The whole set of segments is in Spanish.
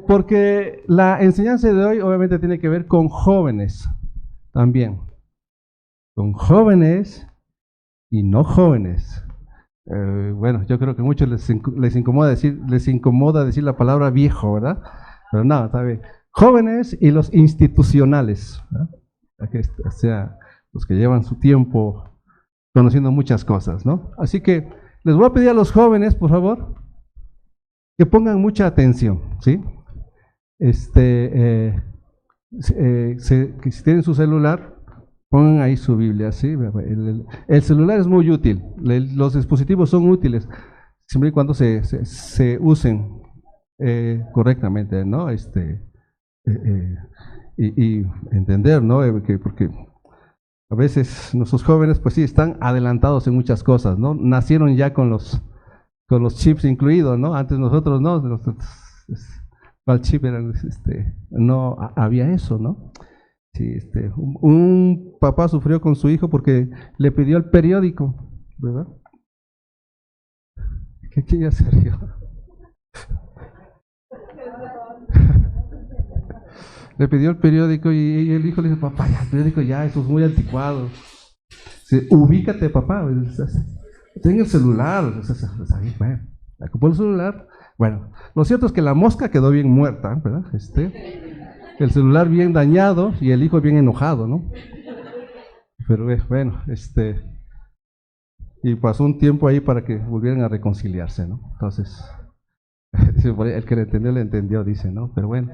Porque la enseñanza de hoy obviamente tiene que ver con jóvenes también, con jóvenes y no jóvenes. Bueno, yo creo que a muchos les incomoda decir la palabra viejo, ¿verdad? Pero no, está bien. Jóvenes y los institucionales, ¿verdad? O sea, los que llevan su tiempo conociendo muchas cosas, ¿no? Así que les voy a pedir a los jóvenes, por favor, que pongan mucha atención, ¿sí? Que si tienen su celular, pongan ahí su Biblia, ¿sí? El celular es muy útil, los dispositivos son útiles, siempre y cuando se usen correctamente, ¿no? Y entender, ¿no? Porque a veces nuestros jóvenes, pues sí, están adelantados en muchas cosas, ¿no? Nacieron ya con los chips incluidos, ¿no? Antes nosotros no, ¿cuál chip era? No había eso, ¿no? Sí, un papá sufrió con su hijo porque le pidió el periódico, ¿verdad? ¿Qué ya se rió? Le pidió el periódico y el hijo le dijo, papá, ya, el periódico ya, eso es muy anticuado. Ubícate, papá, ten el celular, bueno, ocupó el celular. Bueno, lo cierto es que la mosca quedó bien muerta, ¿verdad? El celular bien dañado y el hijo bien enojado, ¿no? Pero bueno, y pasó un tiempo ahí para que volvieran a reconciliarse, ¿no? Entonces, el que le entendió, dice, ¿no? Pero bueno,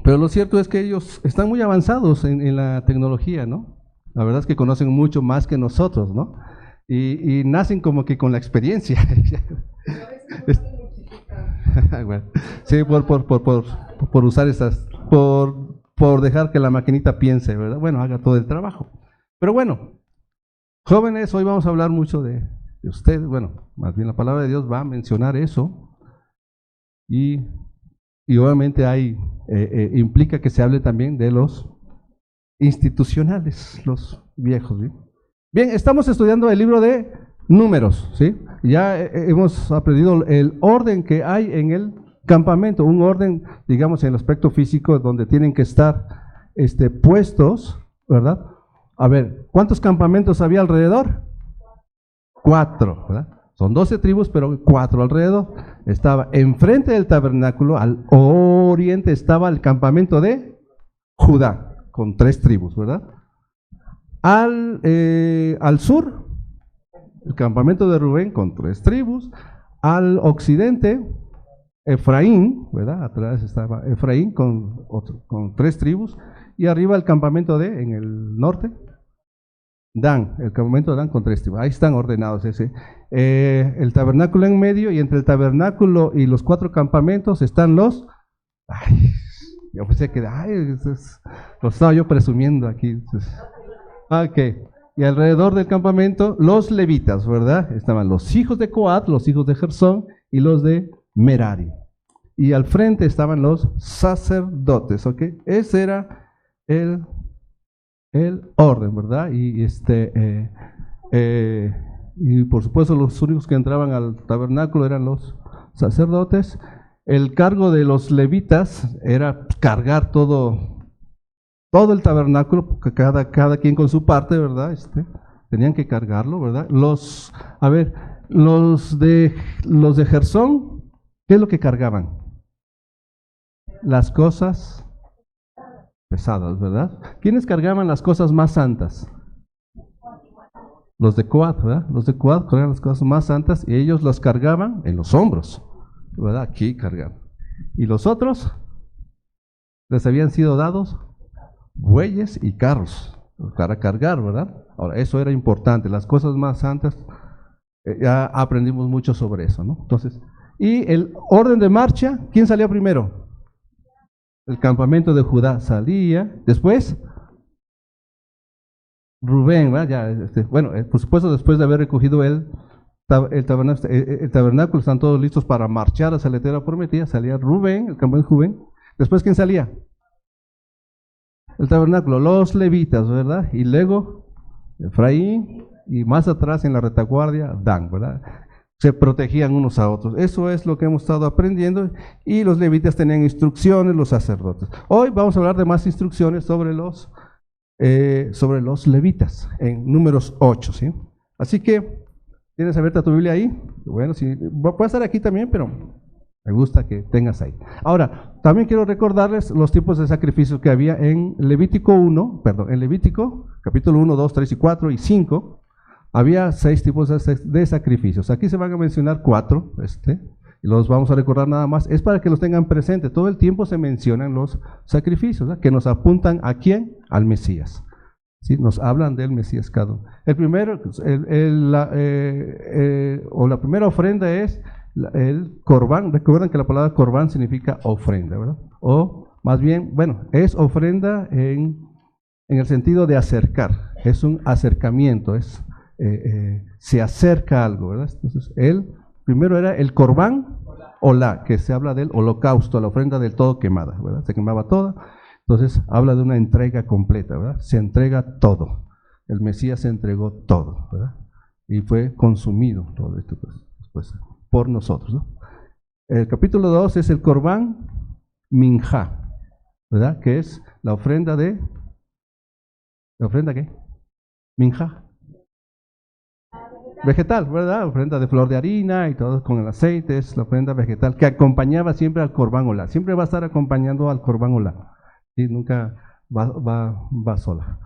pero lo cierto es que ellos están muy avanzados en la tecnología, ¿no? La verdad es que conocen mucho más que nosotros, ¿no? Y nacen como que con la experiencia. Bueno, sí, por usar estas, por dejar que la maquinita piense, ¿verdad? Bueno, haga todo el trabajo. Pero bueno, jóvenes, hoy vamos a hablar mucho de ustedes. Bueno, más bien la palabra de Dios va a mencionar eso. Y obviamente implica que se hable también de los institucionales, los viejos, ¿sí? Bien, estamos estudiando el libro de Números, ¿sí? Ya hemos aprendido el orden que hay en el campamento, un orden, digamos, en el aspecto físico donde tienen que estar puestos, ¿verdad? A ver, ¿cuántos campamentos había alrededor? 4, ¿verdad? Son 12 tribus, pero 4 alrededor. Estaba enfrente del tabernáculo, al oriente estaba el campamento de Judá, con 3 tribus, ¿verdad? Al sur, el campamento de Rubén con 3 tribus. Al occidente, Efraín, ¿verdad? Atrás estaba Efraín con 3 tribus. Y arriba el campamento en el norte, Dan, el campamento de Dan con 3 tribus. Ahí están ordenados el tabernáculo en medio, y entre el tabernáculo y los 4 campamentos están los... Yo pensé que... lo estaba yo presumiendo aquí. Ok, y alrededor del campamento los levitas, ¿verdad? Estaban los hijos de Coat, los hijos de Gersón y los de Merari. Y al frente estaban los sacerdotes, ¿ok? Ese era el orden, ¿verdad? Y por supuesto los únicos que entraban al tabernáculo eran los sacerdotes. El cargo de los levitas era cargar todo el tabernáculo, porque cada quien con su parte, ¿verdad? Tenían que cargarlo, ¿verdad? Los de Gersón, ¿qué es lo que cargaban? Las cosas pesadas, ¿verdad? ¿Quiénes cargaban las cosas más santas? Los de Coat, ¿verdad? Los de Coat cargaban las cosas más santas y ellos las cargaban en los hombros, ¿verdad? Aquí cargaban. ¿Y los otros? Les habían sido dados bueyes y carros para cargar, ¿verdad? Ahora, eso era importante, las cosas más santas, ya aprendimos mucho sobre eso, ¿no? Entonces, y el orden de marcha, ¿quién salía primero? El campamento de Judá salía, después Rubén, ¿verdad? Ya, bueno, por supuesto, después de haber recogido el tabernáculo, están todos listos para marchar hacia la tierra prometida, salía Rubén, el campamento de Rubén. Después, ¿quién salía? El tabernáculo, los levitas, ¿verdad? Y luego Efraín, y más atrás en la retaguardia, Dan, ¿verdad? se protegían unos a otros. Eso es lo que hemos estado aprendiendo, y los levitas tenían instrucciones, los sacerdotes. Hoy vamos a hablar de más instrucciones sobre los levitas, en Números 8, ¿sí? Así que, ¿tienes abierta tu Biblia ahí? Bueno, sí, puede estar aquí también, pero me gusta que tengas ahí. Ahora, también quiero recordarles los tipos de sacrificios que había en Levítico en Levítico, capítulo 1, 2, 3 y 4 y 5, había 6 tipos de sacrificios. Aquí se van a mencionar 4, y los vamos a recordar nada más. Es para que los tengan presente. Todo el tiempo se mencionan los sacrificios, ¿verdad? Que nos apuntan ¿a quién? Al Mesías. ¿Sí? Nos hablan del Mesías cada uno. El primero, la primera ofrenda es el corbán. Recuerden que la palabra corbán significa ofrenda, ¿verdad? O más bien, bueno, es ofrenda en el sentido de acercar. Es un acercamiento, se acerca algo, ¿verdad? Entonces, primero era el corbán olá, que se habla del holocausto, la ofrenda del todo quemada, ¿verdad? Se quemaba toda. Entonces, habla de una entrega completa, ¿verdad? Se entrega todo. El Mesías se entregó todo, ¿verdad? Y fue consumido todo esto, pues, por nosotros, ¿no? El capítulo 2 es el corbán minjá, ¿verdad? Que es la ofrenda ¿la ofrenda qué? Minjá. Vegetal, ¿verdad? Ofrenda de flor de harina y todo con el aceite, es la ofrenda vegetal que acompañaba siempre al corbán olá. Siempre va a estar acompañando al corbán olá. ¿Sí? Nunca va sola.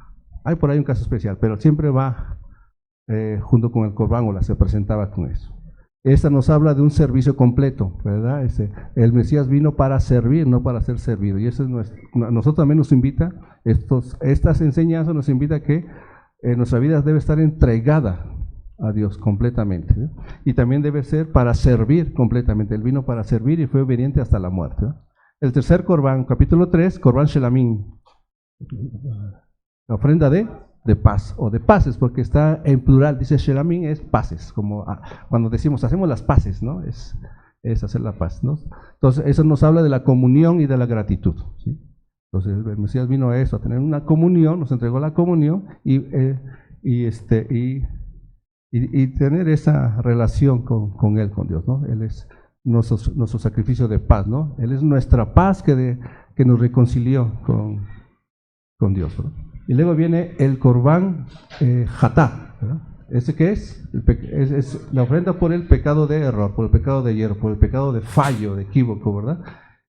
Hay por ahí un caso especial, pero siempre va junto con el corbán olá, se presentaba con eso. Esta nos habla de un servicio completo, ¿verdad? El Mesías vino para servir, no para ser servido. Y eso es nosotros también nos invita, estas enseñanzas nos invita a que nuestra vida debe estar entregada a Dios completamente, ¿no? Y también debe ser para servir completamente. Él vino para servir y fue obediente hasta la muerte, ¿no? El tercer corbán, capítulo 3, corbán shelamín, la ofrenda de paz, o de paces, porque está en plural, dice shelamín, es paces, como cuando decimos hacemos las paces, ¿no? Es hacer la paz, ¿no? Entonces eso nos habla de la comunión y de la gratitud, ¿sí? Entonces el Mesías vino a eso, a tener una comunión, nos entregó la comunión y tener esa relación con Él, con Dios, ¿no? Él es nuestro sacrificio de paz, ¿no? Él es nuestra paz que nos reconcilió con Dios, ¿no? Y luego viene el corbán jatá, ¿verdad? ¿Ese qué es? Es la ofrenda por el pecado de error, por el pecado de hierro, por el pecado de fallo, de equívoco, ¿verdad?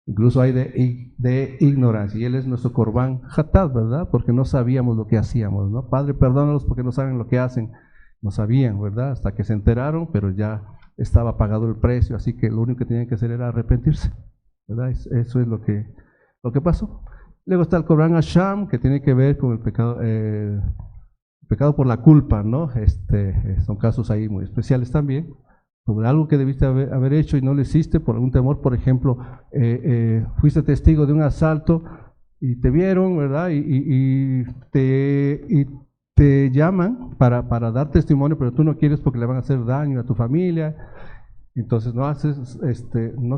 Incluso hay de ignorancia, y Él es nuestro corbán jatá, ¿verdad? Porque no sabíamos lo que hacíamos, ¿no? Padre, perdónalos porque no saben lo que hacen. No sabían, ¿verdad? Hasta que se enteraron, pero ya estaba pagado el precio, así que lo único que tenían que hacer era arrepentirse, ¿verdad? Eso es lo que pasó. Luego está el corbán hasham, que tiene que ver con el pecado por la culpa, ¿no? Son casos ahí muy especiales también, sobre algo que debiste haber hecho y no lo hiciste por algún temor. Por ejemplo, fuiste testigo de un asalto y te vieron, ¿verdad? Y te llaman para dar testimonio, pero tú no quieres porque le van a hacer daño a tu familia, entonces no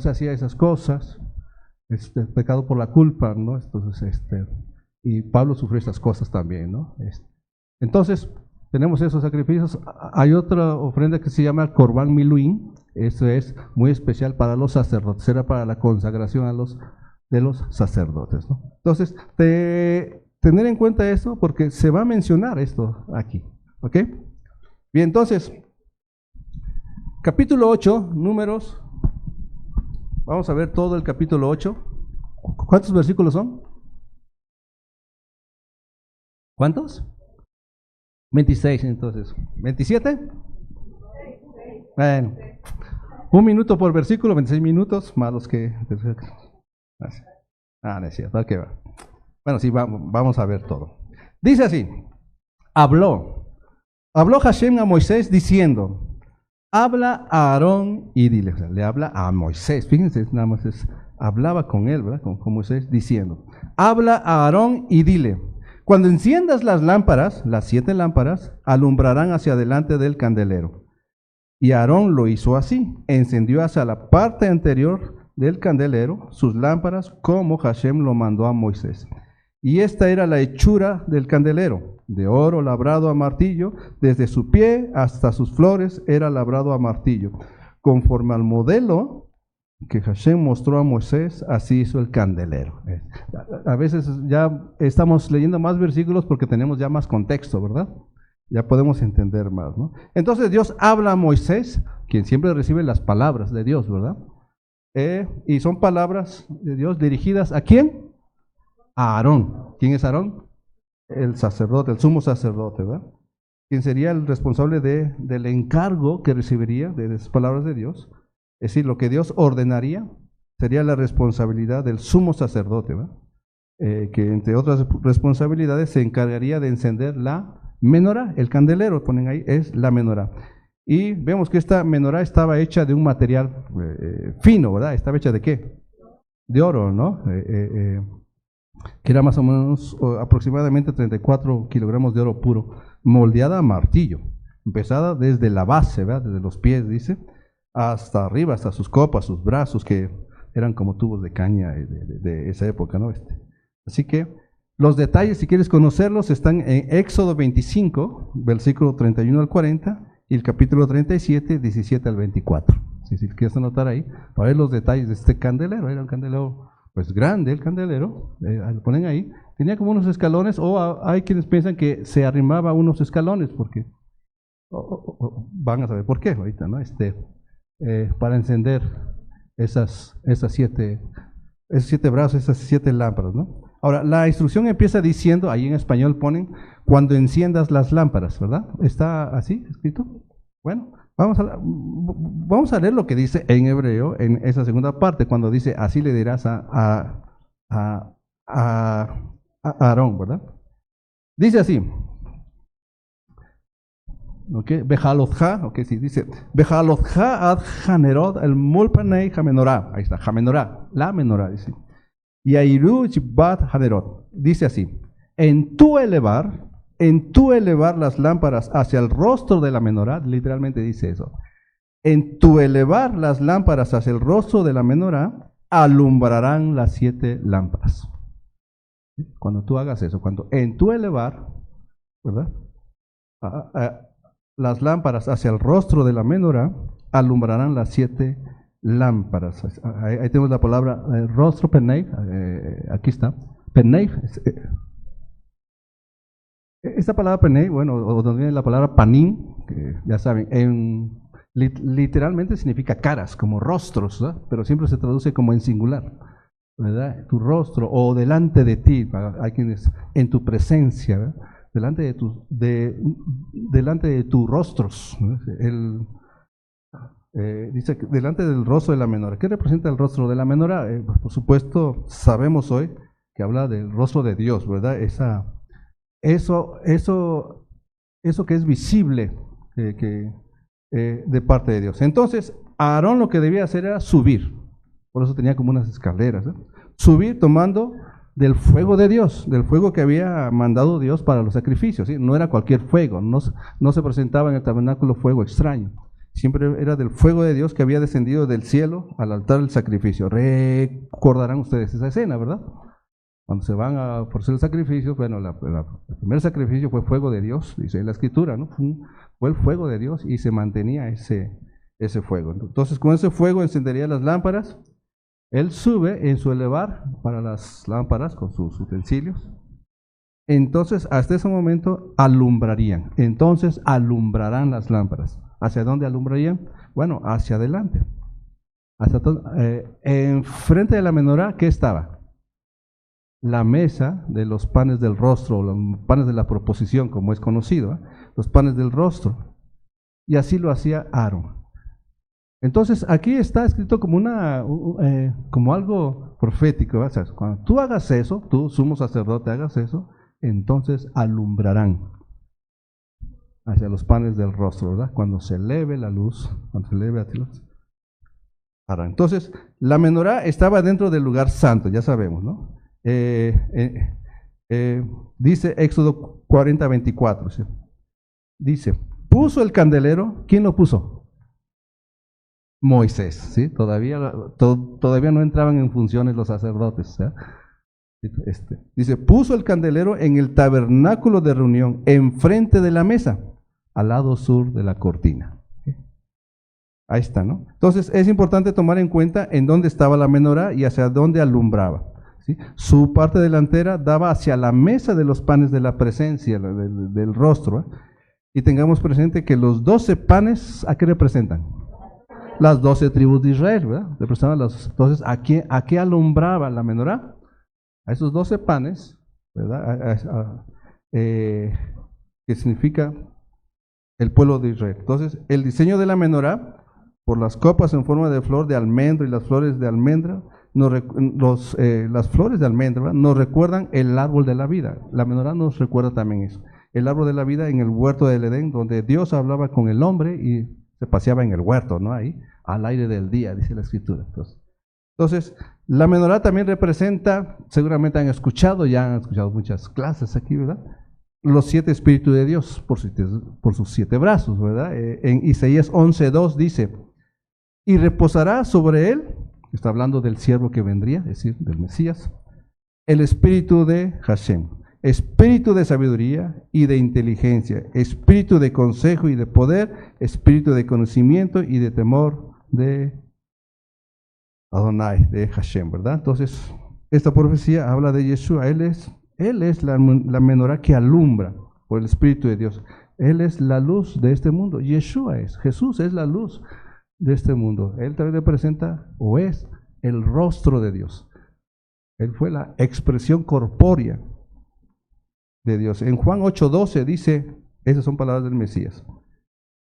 se hacía esas cosas, pecado por la culpa, ¿no? Entonces, y Pablo sufrió estas cosas también, ¿no? Entonces, tenemos esos sacrificios. Hay otra ofrenda que se llama corbán miluín, eso es muy especial para los sacerdotes, era para la consagración de los sacerdotes, ¿no? Entonces, tener en cuenta eso porque se va a mencionar esto aquí, ¿ok? Bien, entonces, capítulo 8, Números, vamos a ver todo el capítulo 8. ¿Cuántos versículos son? ¿Cuántos? 26, entonces. ¿27? Bueno, 1 minuto por versículo, 26 minutos, más los que... no es cierto, ¿qué va? Bueno, sí, vamos a ver todo. Dice así, habló Hashem a Moisés diciendo, habla a Aarón y dile, o sea, le habla a Moisés, fíjense, nada más hablaba con él, ¿verdad? Con Moisés diciendo, habla a Aarón y dile, cuando enciendas las lámparas, las 7 lámparas, alumbrarán hacia adelante del candelero. Y Aarón lo hizo así, encendió hacia la parte anterior del candelero sus lámparas como Hashem lo mandó a Moisés. Y esta era la hechura del candelero, de oro labrado a martillo, desde su pie hasta sus flores era labrado a martillo. Conforme al modelo que Hashem mostró a Moisés, así hizo el candelero. A veces ya estamos leyendo más versículos porque tenemos ya más contexto, ¿verdad? Ya podemos entender más, ¿no? Entonces Dios habla a Moisés, quien siempre recibe las palabras de Dios, ¿verdad? Y son palabras de Dios dirigidas ¿a quién? A Aarón. ¿Quién es Aarón? El sacerdote, el sumo sacerdote, ¿verdad? Quien sería el responsable del encargo que recibiría de las palabras de Dios. Es decir, lo que Dios ordenaría sería la responsabilidad del sumo sacerdote, ¿verdad? Que entre otras responsabilidades se encargaría de encender la menorá, el candelero, ponen ahí, es la menorá. Y vemos que esta menorá estaba hecha de un material fino, ¿verdad? ¿Estaba hecha de qué? De oro, ¿no? Que era más o menos aproximadamente 34 kilogramos de oro puro, moldeada a martillo, empezada desde la base, ¿verdad? Desde los pies, dice, hasta arriba, hasta sus copas, sus brazos, que eran como tubos de caña de esa época, ¿no? Así que los detalles, si quieres conocerlos, están en Éxodo 25, versículo 31 al 40, y el capítulo 37, 17 al 24. Si quieres anotar ahí, para ver los detalles de este candelero. Era un candelero, pues grande el candelero, lo ponen ahí. Tenía como unos escalones, o hay quienes piensan que se arrimaba a unos escalones, porque van a saber por qué ahorita, ¿no? Para encender esos siete brazos, esas 7 lámparas, ¿no? Ahora, la instrucción empieza diciendo, ahí en español ponen, cuando enciendas las lámparas, ¿verdad? ¿Está así escrito? Bueno, vamos a leer lo que dice en hebreo, en esa segunda parte, cuando dice, así le dirás a Aarón, ¿verdad? Dice así, ¿ok? Bejalotja, ok, sí, dice, Bejalotja ad Hanerot el mulpanei Hamenorá, ahí está, Hamenorá, la menorá, dice. Y Airu Jibbat Hanerot, dice así, en tu elevar las lámparas hacia el rostro de la menorá, literalmente dice eso, en tu elevar las lámparas hacia el rostro de la menorá, alumbrarán las 7 lámparas. Cuando tú hagas eso, cuando en tu elevar, ¿verdad? Las lámparas hacia el rostro de la menorá, alumbrarán las 7 lámparas. Ahí tenemos la palabra rostro, penei, aquí está, penei. Esta palabra penei, bueno, o también la palabra panim, que ya saben, literalmente significa caras, como rostros, ¿verdad? Pero siempre se traduce como en singular, ¿verdad? Tu rostro, o delante de ti, hay quienes, en tu presencia, ¿verdad? Delante de tus rostros, ¿no? Dice que delante del rostro de la menorá. ¿Qué representa el rostro de la menorá? Pues por supuesto, sabemos hoy que habla del rostro de Dios, ¿verdad? Eso que es visible de parte de Dios. Entonces, Aarón lo que debía hacer era subir. Por eso tenía como unas escaleras, ¿eh? Subir tomando del fuego de Dios, del fuego que había mandado Dios para los sacrificios, ¿sí? No era cualquier fuego, no se presentaba en el tabernáculo fuego extraño. Siempre era del fuego de Dios que había descendido del cielo al altar del sacrificio. Recordarán ustedes esa escena, ¿verdad? Cuando se van a ofrecer el sacrificio, bueno, el primer sacrificio fue fuego de Dios, dice la Escritura, ¿no? Fue el fuego de Dios y se mantenía ese fuego. Entonces, con ese fuego encendería las lámparas. Él sube en su elevar para las lámparas con sus utensilios. Entonces, hasta ese momento alumbrarían. Entonces, alumbrarán las lámparas. ¿Hacia dónde alumbrarían? Bueno, hacia adelante. Enfrente de la menorá, ¿qué estaba? La mesa de los panes del rostro, los panes de la proposición, como es conocido, ¿eh? Los panes del rostro. Y así lo hacía Aarón. Entonces, aquí está escrito como como algo profético, ¿verdad? O sea, cuando tú hagas eso, tú, sumo sacerdote, hagas eso, entonces alumbrarán hacia los panes del rostro, ¿verdad? Cuando se eleve la luz, cuando se eleve a ti luz. Entonces, la menorá estaba dentro del lugar santo, ya sabemos, ¿no? Dice Éxodo 40, 24, ¿sí? Dice, puso el candelero, ¿quién lo puso? Moisés, ¿sí? Todavía no entraban en funciones los sacerdotes, ¿sí? Dice, puso el candelero en el tabernáculo de reunión, enfrente de la mesa, al lado sur de la cortina. Ahí está, ¿no? Entonces es importante tomar en cuenta en dónde estaba la menorá y hacia dónde alumbraba, ¿sí? Su parte delantera daba hacia la mesa de los panes de la presencia, del rostro, ¿eh? Y tengamos presente que los 12 panes, ¿a qué representan? Las 12 tribus de Israel, ¿verdad? Entonces, ¿a qué alumbraba la menorá? A esos 12 panes, ¿verdad? Que significa el pueblo de Israel. Entonces, el diseño de la menorá, por las copas en forma de flor de almendro y las flores de almendra, las flores de almendra, ¿verdad?, nos recuerdan el árbol de la vida. La menorá nos recuerda también eso. El árbol de la vida en el huerto del Edén, donde Dios hablaba con el hombre y se paseaba en el huerto, ¿no? Ahí, al aire del día, dice la Escritura. Entonces, la menorá también representa, seguramente han escuchado muchas clases aquí, ¿verdad?, los 7 espíritus de Dios por sus 7 brazos, ¿verdad? En Isaías 11:2 dice, y reposará sobre él, está hablando del siervo que vendría, es decir, del Mesías, el espíritu de Hashem, espíritu de sabiduría y de inteligencia, espíritu de consejo y de poder, espíritu de conocimiento y de temor de Adonai, de Hashem, ¿verdad? Entonces, esta profecía habla de Yeshua. Él es la menorá que alumbra por el Espíritu de Dios. Él es la luz de este mundo. Jesús es la luz de este mundo. Él también representa o es el rostro de Dios. Él fue la expresión corpórea de Dios. En Juan 8:12 dice, esas son palabras del Mesías.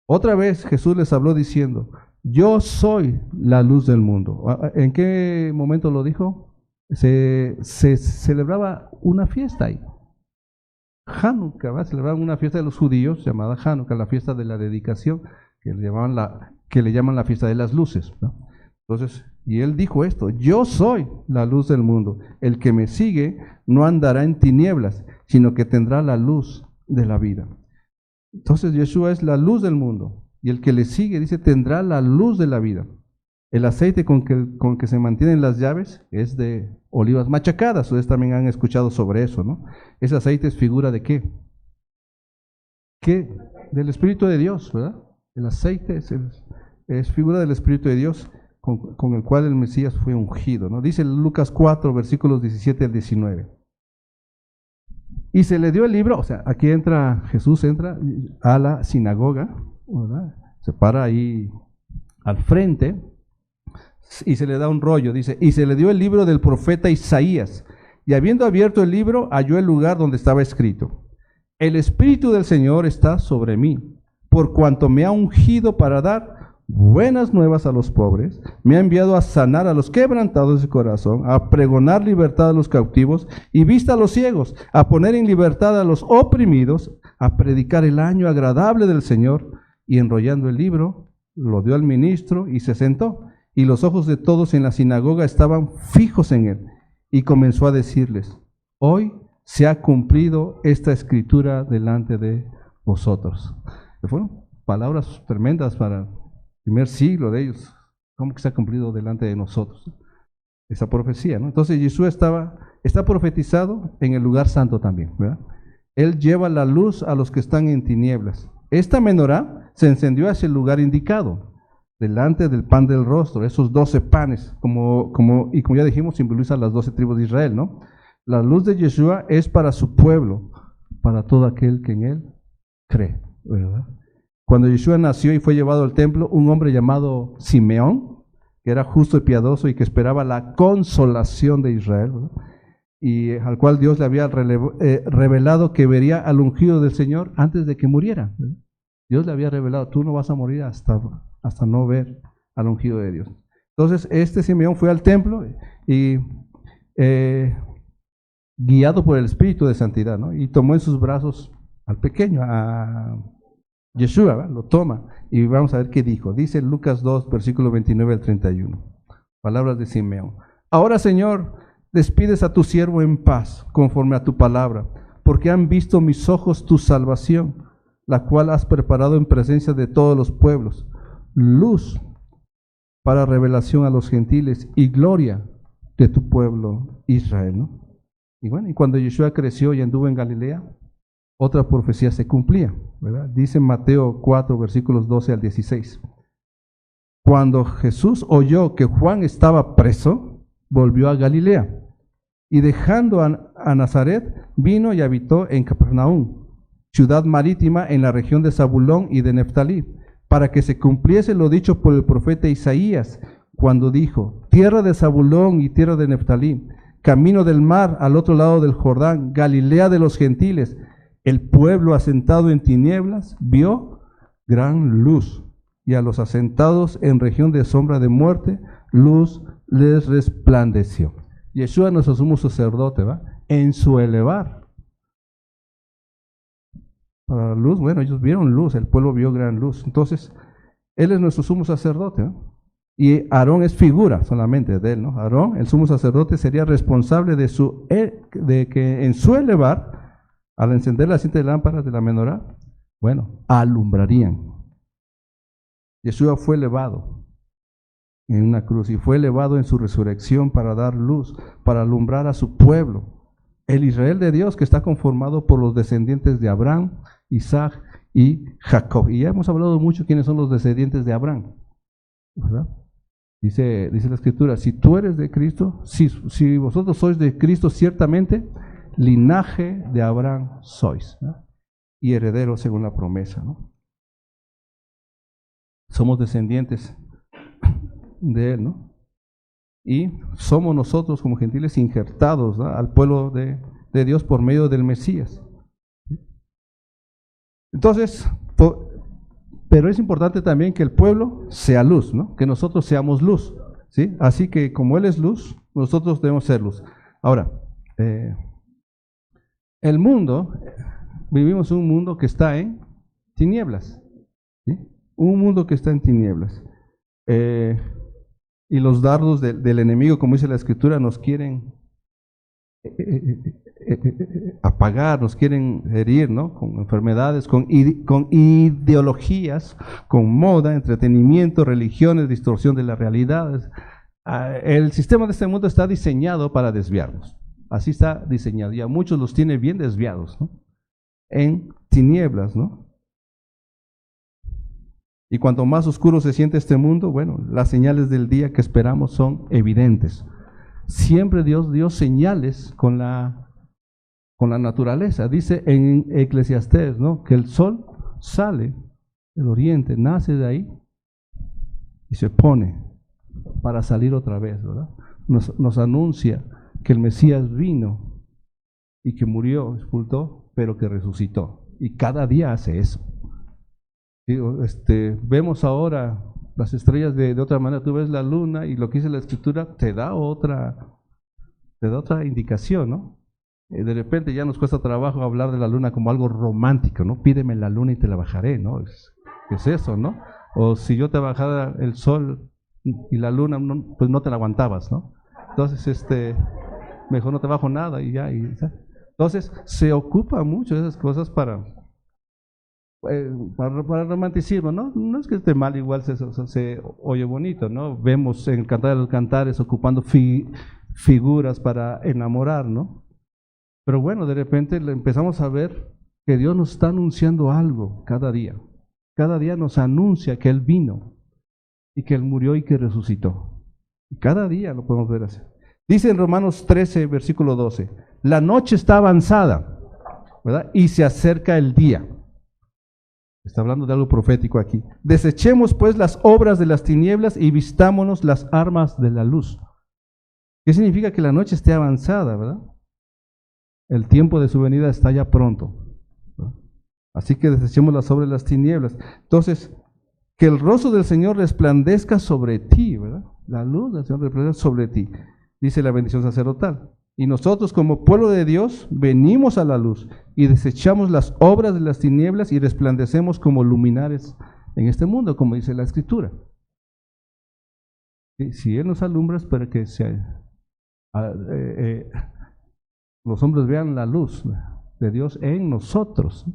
Otra vez Jesús les habló diciendo, yo soy la luz del mundo. ¿En qué momento lo dijo? Se celebraba una fiesta ahí. Hanukkah, ¿va? Celebraban una fiesta de los judíos llamada Hanukkah, la fiesta de la dedicación, que le llaman la fiesta de las luces, ¿no? Entonces, y él dijo esto, yo soy la luz del mundo, el que me sigue no andará en tinieblas, sino que tendrá la luz de la vida. Entonces Yeshua es la luz del mundo, y el que le sigue, dice, tendrá la luz de la vida. El aceite con que se mantienen las llaves es de olivas machacadas. Ustedes también han escuchado sobre eso, ¿no? Ese aceite es figura de ¿qué? Del Espíritu de Dios, ¿verdad? El aceite es figura del Espíritu de Dios con el cual el Mesías fue ungido, ¿no? Dice Lucas 4, versículos 17 al 19. Y se le dio el libro, o sea, aquí Jesús entra a la sinagoga, ¿verdad? Se para ahí al frente y se le da un rollo, dice, y se le dio el libro del profeta Isaías, y habiendo abierto el libro, halló el lugar donde estaba escrito, el Espíritu del Señor está sobre mí, por cuanto me ha ungido para dar buenas nuevas a los pobres, me ha enviado a sanar a los quebrantados de corazón, a pregonar libertad a los cautivos y vista a los ciegos, a poner en libertad a los oprimidos, a predicar el año agradable del Señor. Y enrollando el libro, lo dio al ministro y se sentó. Y los ojos de todos en la sinagoga estaban fijos en él. Y comenzó a decirles, hoy se ha cumplido esta escritura delante de vosotros. Fueron palabras tremendas para el primer siglo de ellos. ¿Cómo que se ha cumplido delante de nosotros esa profecía, ¿no? Entonces Yeshua está profetizado en el lugar santo también, ¿verdad? Él lleva la luz a los que están en tinieblas. Esta menorá se encendió hacia el lugar indicado, delante del pan del rostro, esos 12 panes, como ya dijimos, simboliza las 12 tribus de Israel, ¿no? La luz de Yeshua es para su pueblo, para todo aquel que en él cree, ¿verdad? Cuando Yeshua nació y fue llevado al templo, un hombre llamado Simeón, que era justo y piadoso y que esperaba la consolación de Israel, ¿verdad?, y al cual Dios le había revelado que vería al ungido del Señor antes de que muriera, ¿verdad? Dios le había revelado, tú no vas a morir hasta no ver al ungido de Dios. Entonces este Simeón fue al templo y guiado por el Espíritu de Santidad, ¿no?, y tomó en sus brazos al pequeño, a Yeshua, ¿verdad? Lo toma y vamos a ver qué dijo. Dice Lucas 2, versículo 29 al 31. Palabras de Simeón. Ahora, Señor, despides a tu siervo en paz, conforme a tu palabra, porque han visto mis ojos tu salvación, la cual has preparado en presencia de todos los pueblos, luz para revelación a los gentiles y gloria de tu pueblo Israel, ¿no? Y bueno, y cuando Yeshua creció y anduvo en Galilea, otra profecía se cumplía, ¿verdad? Dice Mateo 4, versículos 12 al 16. Cuando Jesús oyó que Juan estaba preso, volvió a Galilea, y dejando a Nazaret, vino y habitó en Capernaum, ciudad marítima en la región de Zabulón y de Neftalí, para que se cumpliese lo dicho por el profeta Isaías, cuando dijo: tierra de Zabulón y tierra de Neftalí, camino del mar al otro lado del Jordán, Galilea de los gentiles, el pueblo asentado en tinieblas vio gran luz, y a los asentados en región de sombra de muerte, luz les resplandeció. Yeshua, nuestro sumo sacerdote, ¿va? En su elevar. Para la luz, bueno, ellos vieron luz, el pueblo vio gran luz. Entonces, Él es nuestro sumo sacerdote, ¿no? Y Aarón es figura solamente de Él, ¿no? Aarón, el sumo sacerdote, sería responsable de que en su elevar, al encender las 7 lámparas de la menorá, bueno, alumbrarían. Yeshua fue elevado en una cruz y fue elevado en su resurrección para dar luz, para alumbrar a su pueblo, el Israel de Dios, que está conformado por los descendientes de Abraham, Isaac y Jacob. Y ya hemos hablado mucho quiénes son los descendientes de Abraham, ¿verdad? Dice la Escritura: si tú eres de Cristo, si vosotros sois de Cristo, ciertamente linaje de Abraham sois, ¿no? Y herederos según la promesa, ¿no? Somos descendientes de Él, ¿no? Y somos nosotros como gentiles injertados, ¿no?, al pueblo de Dios por medio del Mesías. Entonces, pero es importante también que el pueblo sea luz, ¿no? Que nosotros seamos luz, ¿sí? Así que como Él es luz, nosotros debemos ser luz. Ahora, el mundo, vivimos en un mundo que está en tinieblas, ¿sí? Un mundo que está en tinieblas. Y los dardos del enemigo, como dice la Escritura, nos quieren apagar, nos quieren herir, ¿no? Con enfermedades, con ideologías, con moda, entretenimiento, religiones, distorsión de las realidades. El sistema de este mundo está diseñado para desviarnos. Así está diseñado, y a muchos los tiene bien desviados, ¿no? En tinieblas, ¿no? Y cuanto más oscuro se siente este mundo, bueno, las señales del día que esperamos son evidentes. Siempre Dios dio señales con la naturaleza. Dice en Eclesiastés, ¿no?, que el sol sale del oriente, nace de ahí y se pone para salir otra vez, ¿verdad? Nos anuncia que el Mesías vino y que murió, sepultó, pero que resucitó. Y cada día hace eso. Vemos ahora las estrellas de otra manera. Tú ves la luna y lo que dice la Escritura te da otra indicación, ¿no? De repente ya nos cuesta trabajo hablar de la luna como algo romántico, ¿no? Pídeme la luna y te la bajaré, ¿no? ¿Qué es eso, no? O si yo te bajara el sol y la luna, pues no te la aguantabas, ¿no? Entonces, mejor no te bajo nada y ya. Entonces, se ocupa mucho de esas cosas para romanticismo, ¿no? No es que esté mal, igual se oye bonito, ¿no? Vemos en el Cantar de los Cantares ocupando figuras para enamorar, ¿no? Pero bueno, de repente empezamos a ver que Dios nos está anunciando algo cada día. Cada día nos anuncia que Él vino y que Él murió y que resucitó. Y cada día lo podemos ver así. Dice en Romanos 13, versículo 12, la noche está avanzada, ¿verdad? Y se acerca el día. Está hablando de algo profético aquí. Desechemos pues las obras de las tinieblas y vistámonos las armas de la luz. ¿Qué significa que la noche esté avanzada, verdad? El tiempo de su venida está ya pronto, ¿verdad? Así que desechemos las obras de las tinieblas. Entonces, que el rostro del Señor resplandezca sobre ti, ¿verdad? La luz del Señor resplandezca sobre ti, dice la bendición sacerdotal. Y nosotros como pueblo de Dios venimos a la luz y desechamos las obras de las tinieblas y resplandecemos como luminares en este mundo, como dice la Escritura. Si Él nos alumbra es para que los hombres vean la luz de Dios en nosotros.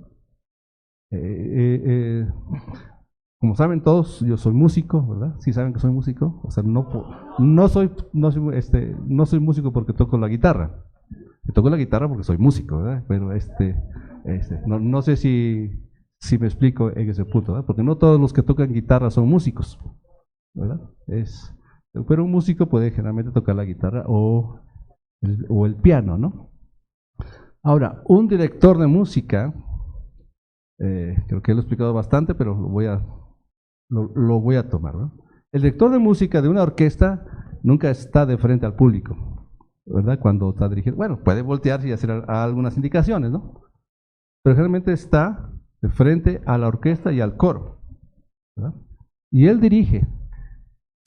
Como saben todos, yo soy músico, ¿verdad? Sí saben que soy músico. O sea, no soy músico porque toco la guitarra. toco la guitarra porque soy músico, ¿verdad? Pero no sé si me explico en ese punto, ¿verdad? Porque no todos los que tocan guitarra son músicos, ¿verdad? Pero un músico puede generalmente tocar la guitarra o el piano, ¿no? Ahora, un director de música, creo que lo he explicado bastante, pero lo voy a tomar, ¿no? El director de música de una orquesta nunca está de frente al público, ¿verdad? Cuando está dirigiendo, bueno, puede voltearse y hacer algunas indicaciones, ¿no? Pero generalmente está de frente a la orquesta y al coro, ¿verdad? Y él dirige.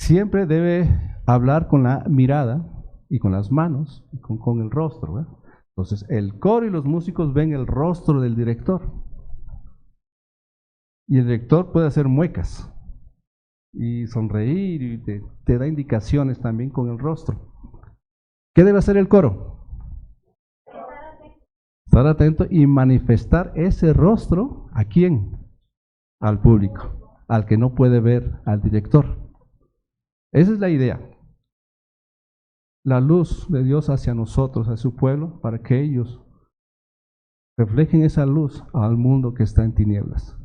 Siempre debe hablar con la mirada y con las manos y con el rostro, ¿verdad? Entonces, el coro y los músicos ven el rostro del director. Y el director puede hacer muecas y sonreír y te da indicaciones también con el rostro. ¿Qué debe hacer el coro? Estar atento y manifestar ese rostro, ¿a quién? Al público, al que no puede ver al director. Esa es la idea. La luz de Dios hacia nosotros, a su pueblo, para que ellos reflejen esa luz al mundo que está en tinieblas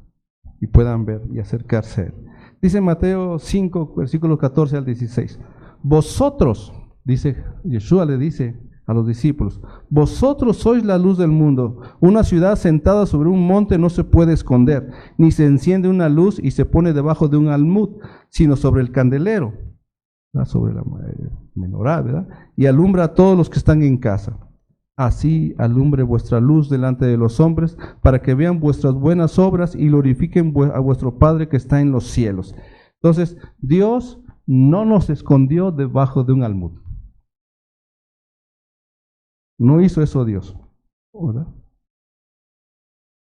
y puedan ver y acercarse a él. Dice Mateo 5, versículos 14 al 16. Vosotros, dice Yeshua, le dice a los discípulos, vosotros sois la luz del mundo. Una ciudad sentada sobre un monte no se puede esconder, ni se enciende una luz y se pone debajo de un almud, sino sobre el candelero, ¿verdad? Sobre la menorá, ¿verdad? Y alumbra a todos los que están en casa. Así alumbre vuestra luz delante de los hombres, para que vean vuestras buenas obras y glorifiquen a vuestro Padre que está en los cielos. Entonces, Dios no nos escondió debajo de un almud. No hizo eso Dios, ¿verdad?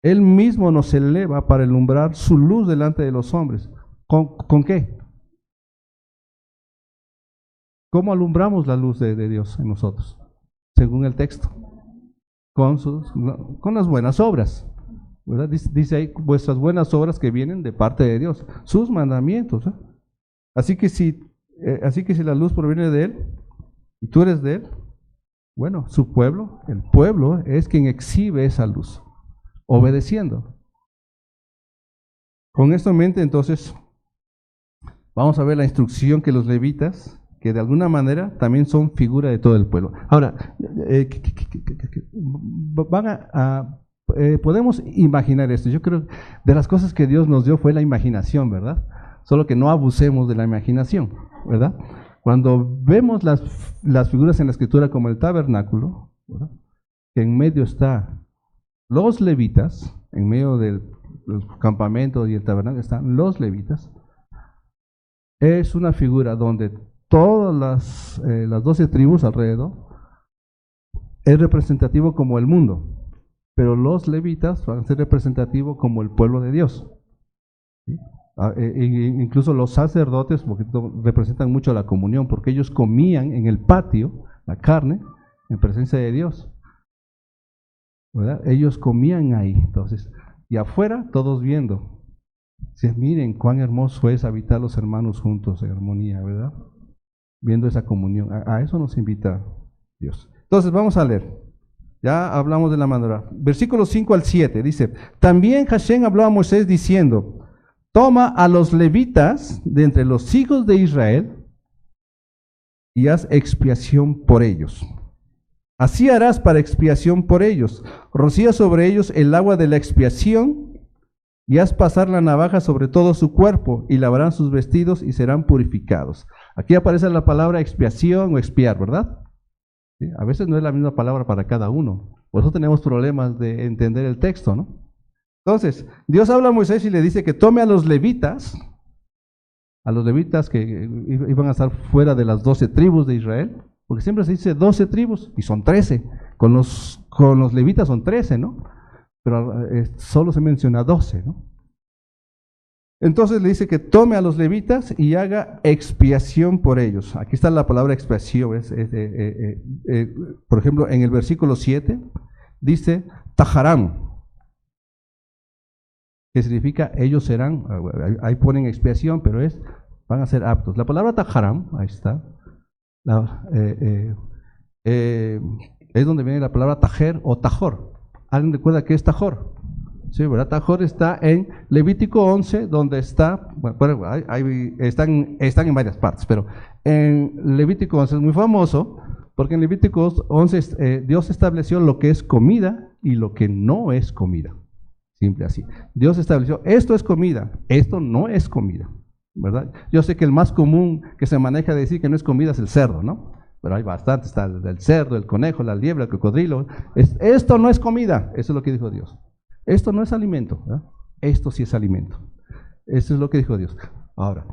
Él mismo nos eleva para alumbrar su luz delante de los hombres. ¿Con qué? ¿Cómo alumbramos la luz de Dios en nosotros? Según el texto, con las buenas obras, ¿verdad? Dice ahí, vuestras buenas obras que vienen de parte de Dios, sus mandamientos, ¿eh? Así que si la luz proviene de Él, y tú eres de Él, bueno, su pueblo, el pueblo es quien exhibe esa luz, obedeciendo. Con esto en mente, entonces, vamos a ver la instrucción que los levitas, que de alguna manera también son figura de todo el pueblo. Ahora, podemos imaginar esto. Yo creo que de las cosas que Dios nos dio fue la imaginación, ¿verdad? Solo que no abusemos de la imaginación, ¿verdad? Cuando vemos las figuras en la escritura como el tabernáculo, ¿verdad? Que en medio está los levitas, en medio del campamento y el tabernáculo están los levitas, es una figura donde todas las 12 tribus alrededor es representativo como el mundo, pero los levitas van a ser representativos como el pueblo de Dios, ¿sí? Incluso los sacerdotes, porque representan mucho la comunión, porque ellos comían en el patio la carne en presencia de Dios, ¿verdad? Ellos comían ahí, entonces, y afuera todos viendo. Miren cuán hermoso es habitar los hermanos juntos en armonía, ¿verdad? Viendo esa comunión. A eso nos invita Dios. Entonces vamos a leer. Ya hablamos de la menorá. Versículos 5 al 7 dice: también Hashem habló a Moisés diciendo: toma a los levitas de entre los hijos de Israel y haz expiación por ellos. Así harás para expiación por ellos. Rocía sobre ellos el agua de la expiación y haz pasar la navaja sobre todo su cuerpo y lavarán sus vestidos y serán purificados. Aquí aparece la palabra expiación o expiar, ¿verdad? ¿Sí? A veces no es la misma palabra para cada uno. Por eso tenemos problemas de entender el texto, ¿no? Entonces, Dios habla a Moisés y le dice que tome a los levitas que iban a estar fuera de las 12 tribus de Israel, porque siempre se dice 12 tribus y son 13. Con los levitas son 13, ¿no? Pero solo se menciona 12, ¿no? Entonces le dice que tome a los levitas y haga expiación por ellos. Aquí está la palabra expiación. Por ejemplo, en el versículo 7 dice tajarán, que significa ellos serán, ahí ponen expiación, pero van a ser aptos. La palabra tajarán, ahí está, Es donde viene la palabra tajer o tajor. ¿Alguien recuerda qué es tajor? Sí, ¿verdad? Tajor está en Levítico 11, donde está, bueno, están en varias partes, pero en Levítico 11 es muy famoso, porque en Levítico 11 Dios estableció lo que es comida y lo que no es comida. Simple así. Dios estableció, esto es comida, esto no es comida, ¿verdad? Yo sé que el más común que se maneja de decir que no es comida es el cerdo, ¿no? Pero hay bastante, está el cerdo, el conejo, la liebre, el cocodrilo. Esto no es comida, eso es lo que dijo Dios. Esto no es alimento, ¿verdad? Esto sí es alimento. Eso es lo que dijo Dios. Ahora,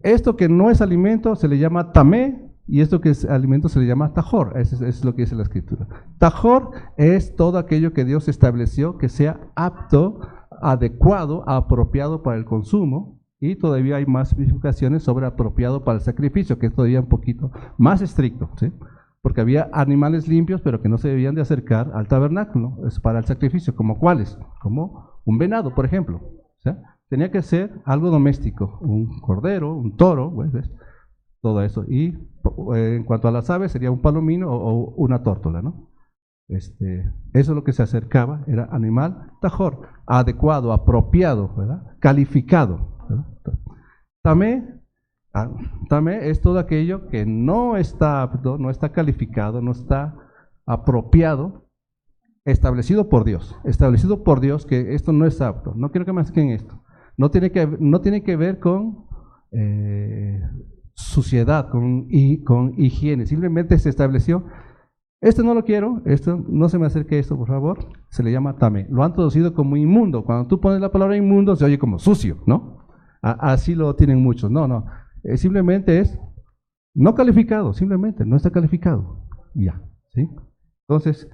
esto que no es alimento se le llama tamé, y esto que es alimento se le llama tajor. Eso es lo que dice la Escritura. Tajor es todo aquello que Dios estableció que sea apto, adecuado, apropiado para el consumo, y todavía hay más especificaciones sobre apropiado para el sacrificio, que es todavía un poquito más estricto, ¿sí? Porque había animales limpios, pero que no se debían de acercar al tabernáculo, es para el sacrificio, ¿como cuáles? Como un venado, por ejemplo. ¿Sí? Tenía que ser algo doméstico, un cordero, un toro, ¿ves? Todo eso. Y en cuanto a las aves, sería un palomino o una tórtola, ¿no? Eso es lo que se acercaba, era animal tajor, adecuado, apropiado, ¿verdad? Calificado, ¿verdad? También es todo aquello que no está apto, no está calificado, no está apropiado, establecido por Dios que esto no es apto. No quiero que me saquen esto. No tiene que ver con suciedad, con higiene. Simplemente se estableció, esto no lo quiero, esto no se me acerque esto, por favor. Se le llama tamé. Lo han traducido como inmundo. Cuando tú pones la palabra inmundo se oye como sucio, ¿no? Así lo tienen muchos. No. Simplemente es no calificado, simplemente no está calificado. Ya, ¿sí? Entonces,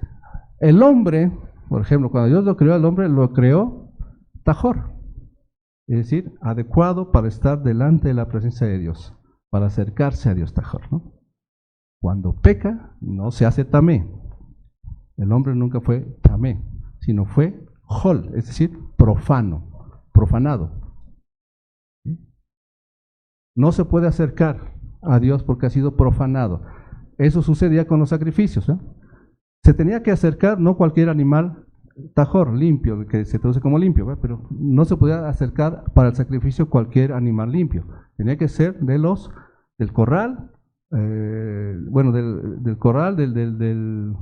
el hombre, por ejemplo, cuando Dios lo creó, el hombre lo creó tajor, es decir, adecuado para estar delante de la presencia de Dios, para acercarse a Dios, tajor, ¿no? Cuando peca, no se hace tamé. El hombre nunca fue tamé, sino fue hol, es decir, profanado. No se puede acercar a Dios porque ha sido profanado. Eso sucedía con los sacrificios, ¿eh? Se tenía que acercar no cualquier animal tajor, limpio, que se traduce como limpio, ¿verdad? Pero no se podía acercar para el sacrificio cualquier animal limpio. Tenía que ser del corral, del corral, del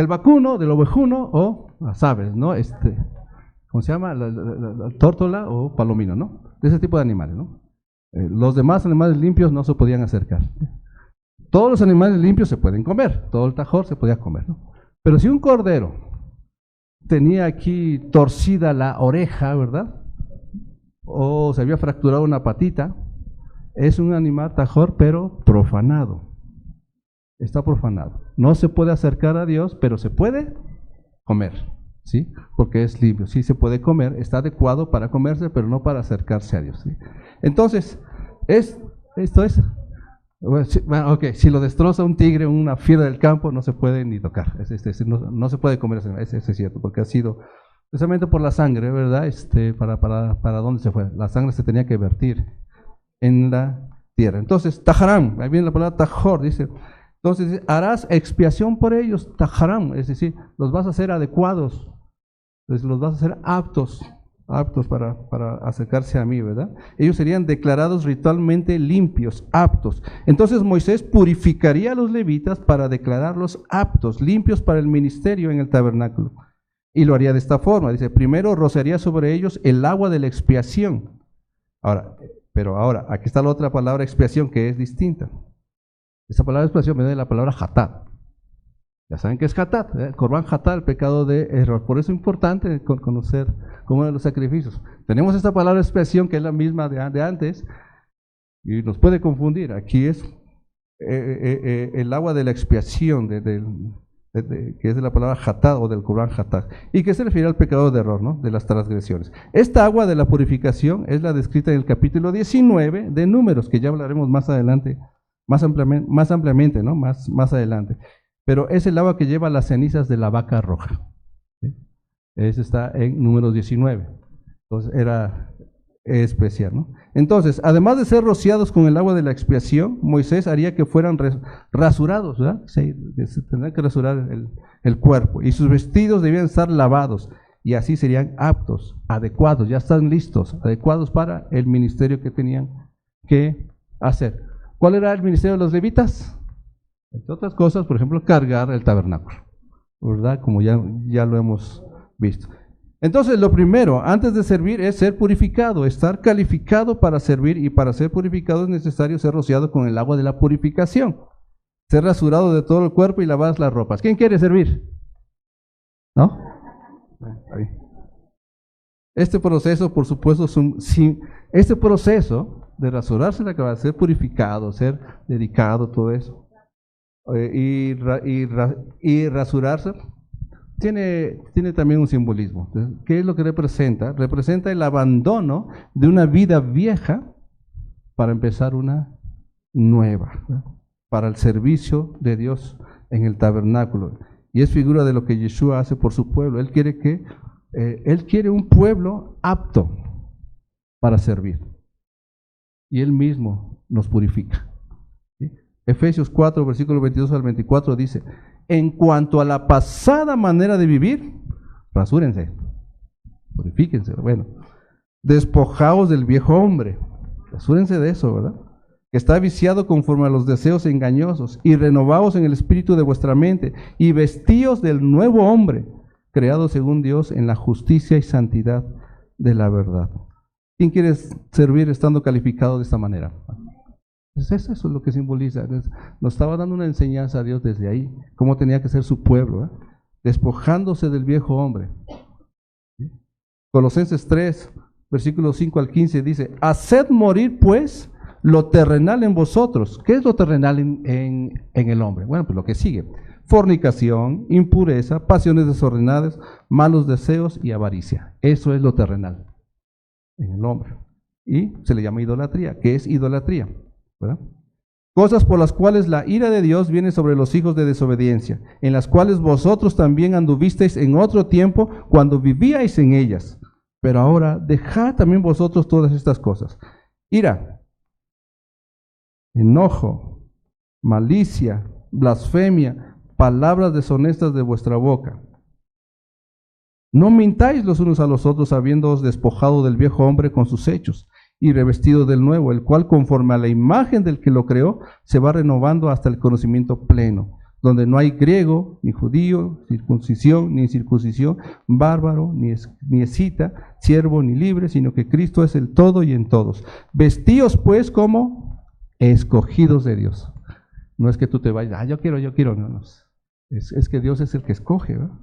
vacuno, del ovejuno o las aves, ¿no? ¿Cómo se llama? La tórtola o palomino, ¿no? De ese tipo de animales, ¿no? Los demás animales limpios no se podían acercar. Todos los animales limpios se pueden comer, todo el tajor se podía comer, ¿no? Pero si un cordero tenía aquí torcida la oreja, ¿verdad? O se había fracturado una patita, es un animal tajor, pero profanado. Está profanado. No se puede acercar a Dios, pero se puede comer, ¿sí? Porque es limpio. Sí se puede comer, está adecuado para comerse, pero no para acercarse a Dios, ¿sí? Entonces, esto es. Bueno, ok, si lo destroza un tigre, una fiera del campo, no se puede ni tocar. No se puede comer, ese es cierto, porque ha sido precisamente por la sangre, ¿verdad? ¿Para dónde se fue? La sangre se tenía que vertir en la tierra. Entonces, tajarán, ahí viene la palabra tajor, dice. Entonces, harás expiación por ellos, tajarán, es decir, los vas a hacer adecuados, los vas a hacer aptos para acercarse a mí, ¿verdad? Ellos serían declarados ritualmente limpios, aptos. Entonces Moisés purificaría a los levitas para declararlos aptos, limpios para el ministerio en el tabernáculo. Y lo haría de esta forma, dice, primero rociaría sobre ellos el agua de la expiación. Ahora, aquí está la otra palabra expiación que es distinta. Esta palabra expiación viene de la palabra hatat. Ya saben que es hatat, el corbán hatat, el pecado de error. Por eso es importante conocer cómo eran los sacrificios. Tenemos esta palabra expiación que es la misma de antes y nos puede confundir. Aquí es el agua de la expiación, que es de la palabra hatat o del corbán hatat, y que se refiere al pecado de error, ¿no? De las transgresiones. Esta agua de la purificación es la descrita en el capítulo 19 de Números, que ya hablaremos más adelante, más ampliamente, ¿no? Más adelante. Pero es el agua que lleva las cenizas de la vaca roja, ¿sí? Eso está en Números 19. Entonces especial, ¿no? Entonces, además de ser rociados con el agua de la expiación, Moisés haría que fueran rasurados, ¿verdad? Se tendrá que rasurar el cuerpo, y sus vestidos debían estar lavados, y así serían aptos, adecuados, ya están listos, adecuados para el ministerio que tenían que hacer. ¿Cuál era el ministerio de los levitas? Entre otras cosas, por ejemplo, cargar el tabernáculo, ¿verdad? Como ya lo hemos visto. Entonces, lo primero, antes de servir, es ser purificado, estar calificado para servir, y para ser purificado es necesario ser rociado con el agua de la purificación, ser rasurado de todo el cuerpo y lavar las ropas. ¿Quién quiere servir? ¿No? Este proceso, por supuesto, este proceso de rasurarse, la que va a ser purificado, ser dedicado, todo eso, y rasurarse, tiene también un simbolismo. ¿Qué es lo que representa? Representa el abandono de una vida vieja para empezar una nueva, ¿no? Para el servicio de Dios en el tabernáculo. Y es figura de lo que Yeshua hace por su pueblo. Él quiere un pueblo apto para servir. Y Él mismo nos purifica. ¿Sí? Efesios 4, versículos 22 al 24 dice: en cuanto a la pasada manera de vivir, rasúrense, purifíquense, bueno, despojaos del viejo hombre, rasúrense de eso, ¿verdad? Que está viciado conforme a los deseos engañosos, y renovaos en el espíritu de vuestra mente, y vestíos del nuevo hombre, creado según Dios en la justicia y santidad de la verdad. ¿Quién quiere servir estando calificado de esta manera? Eso es lo que simboliza. Nos estaba dando una enseñanza a Dios desde ahí, cómo tenía que ser su pueblo, despojándose del viejo hombre. ¿Sí? Colosenses 3, versículos 5 al 15 dice: haced morir pues lo terrenal en vosotros. ¿Qué es lo terrenal en el hombre? Bueno, pues lo que sigue: fornicación, impureza, pasiones desordenadas, malos deseos y avaricia. Eso es lo terrenal en el hombre. Y se le llama idolatría. ¿Qué es idolatría? ¿Verdad? Cosas por las cuales la ira de Dios viene sobre los hijos de desobediencia, en las cuales vosotros también anduvisteis en otro tiempo cuando vivíais en ellas. Pero ahora dejad también vosotros todas estas cosas: ira, enojo, malicia, blasfemia, palabras deshonestas de vuestra boca. No mintáis los unos a los otros, habiéndoos despojado del viejo hombre con sus hechos, y revestido del nuevo, el cual conforme a la imagen del que lo creó, se va renovando hasta el conocimiento pleno, donde no hay griego, ni judío, circuncisión, ni incircuncisión, bárbaro, ni escita, siervo, ni libre, sino que Cristo es el todo y en todos. Vestíos pues como escogidos de Dios. No es que tú te vayas, yo quiero, no. Es que Dios es el que escoge, ¿verdad?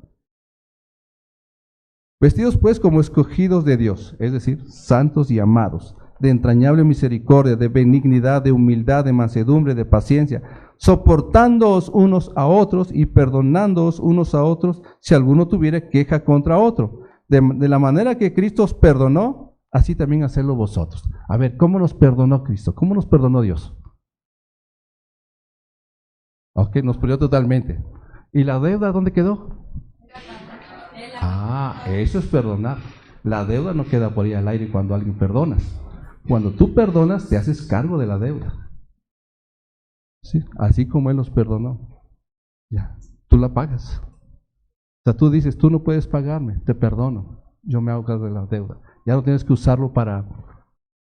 Vestidos pues como escogidos de Dios, es decir, santos y amados, de entrañable misericordia, de benignidad, de humildad, de mansedumbre, de paciencia, soportándoos unos a otros y perdonándoos unos a otros si alguno tuviera queja contra otro. De la manera que Cristo os perdonó, así también hacedlo vosotros. A ver, ¿cómo nos perdonó Cristo? ¿Cómo nos perdonó Dios? Ok, nos perdió totalmente. ¿Y la deuda dónde quedó? Eso es perdonar. La deuda no queda por ahí al aire cuando alguien perdonas. Cuando tú perdonas, te haces cargo de la deuda. ¿Sí? Así como Él nos perdonó. Ya, tú la pagas. O sea, tú dices, tú no puedes pagarme, te perdono. Yo me hago cargo de la deuda. Ya no tienes que usarlo para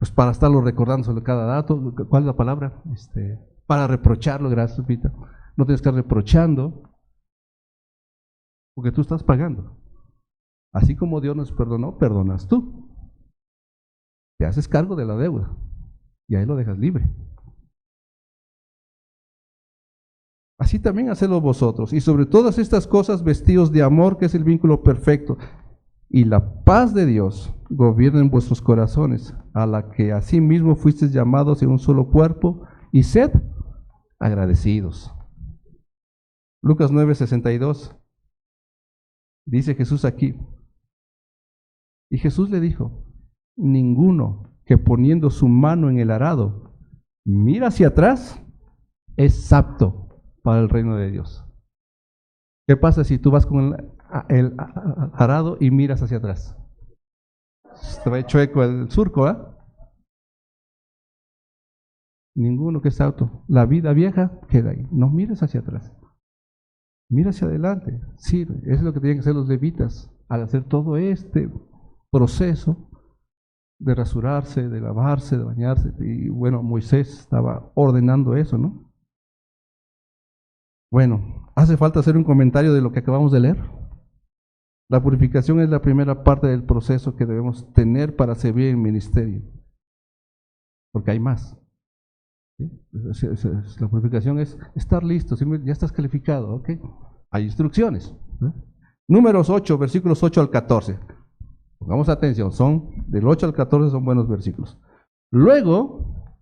estarlo recordando sobre cada dato. ¿Cuál es la palabra? Para reprocharlo, gracias, Pita. No tienes que estar reprochando, porque tú estás pagando. Así como Dios nos perdonó, perdonas tú. Te haces cargo de la deuda y ahí lo dejas libre. Así también hacedlo vosotros, y sobre todas estas cosas vestidos de amor, que es el vínculo perfecto, y la paz de Dios gobierna en vuestros corazones, a la que asimismo fuisteis llamados en un solo cuerpo, y sed agradecidos. Lucas 9:62 dice Jesús aquí: y Jesús le dijo: ninguno que poniendo su mano en el arado mira hacia atrás es apto para el reino de Dios. ¿Qué pasa si tú vas con el arado y miras hacia atrás? Estaba chueco el surco, ¿ah? Ninguno que está auto. La vida vieja queda ahí. No mires hacia atrás. Mira hacia adelante. Sirve. Es lo que tienen que hacer los levitas al hacer todo este proceso de rasurarse, de lavarse, de bañarse. Y bueno, Moisés estaba ordenando eso, ¿no? Bueno, ¿hace falta hacer un comentario de lo que acabamos de leer? La purificación es la primera parte del proceso que debemos tener para servir en el ministerio. Porque hay más. ¿Sí? La purificación es estar listo, ya estás calificado, ¿ok? Hay instrucciones. Números 8, versículos 8 al 14. Pongamos atención, son del 8 al 14 son buenos versículos. Luego,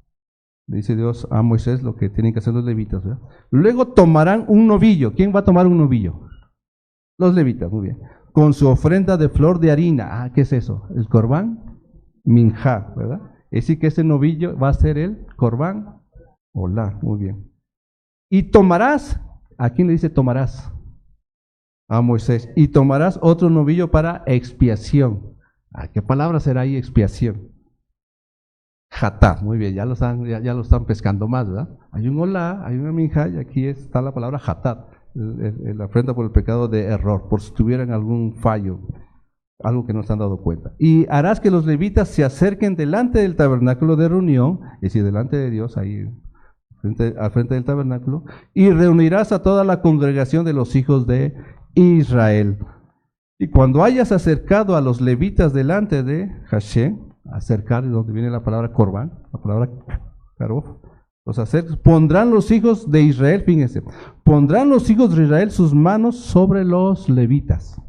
dice Dios a Moisés lo que tienen que hacer los levitas, ¿verdad? Luego tomarán un novillo. ¿Quién va a tomar un novillo? Los levitas, muy bien. Con su ofrenda de flor de harina. Ah, ¿qué es eso? El corbán minjá, ¿verdad? Es decir, que ese novillo va a ser el corbán olá, muy bien. Y tomarás, ¿a quién le dice tomarás? A Moisés. Y tomarás otro novillo para expiación. ¿Qué palabra será ahí expiación? Jatá, muy bien, ya lo están pescando más, ¿verdad? Hay un olá, hay una minjá, y aquí está la palabra jatá, la ofrenda por el pecado de error, por si tuvieran algún fallo, algo que no se han dado cuenta. Y harás que los levitas se acerquen delante del tabernáculo de reunión, es decir, delante de Dios, ahí al frente del tabernáculo, y reunirás a toda la congregación de los hijos de Israel. Y cuando hayas acercado a los levitas delante de Hashem, acercar, de donde viene la palabra corbán, la palabra karof, los acercas, pondrán los hijos de Israel, fíjense, pondrán los hijos de Israel sus manos sobre los levitas.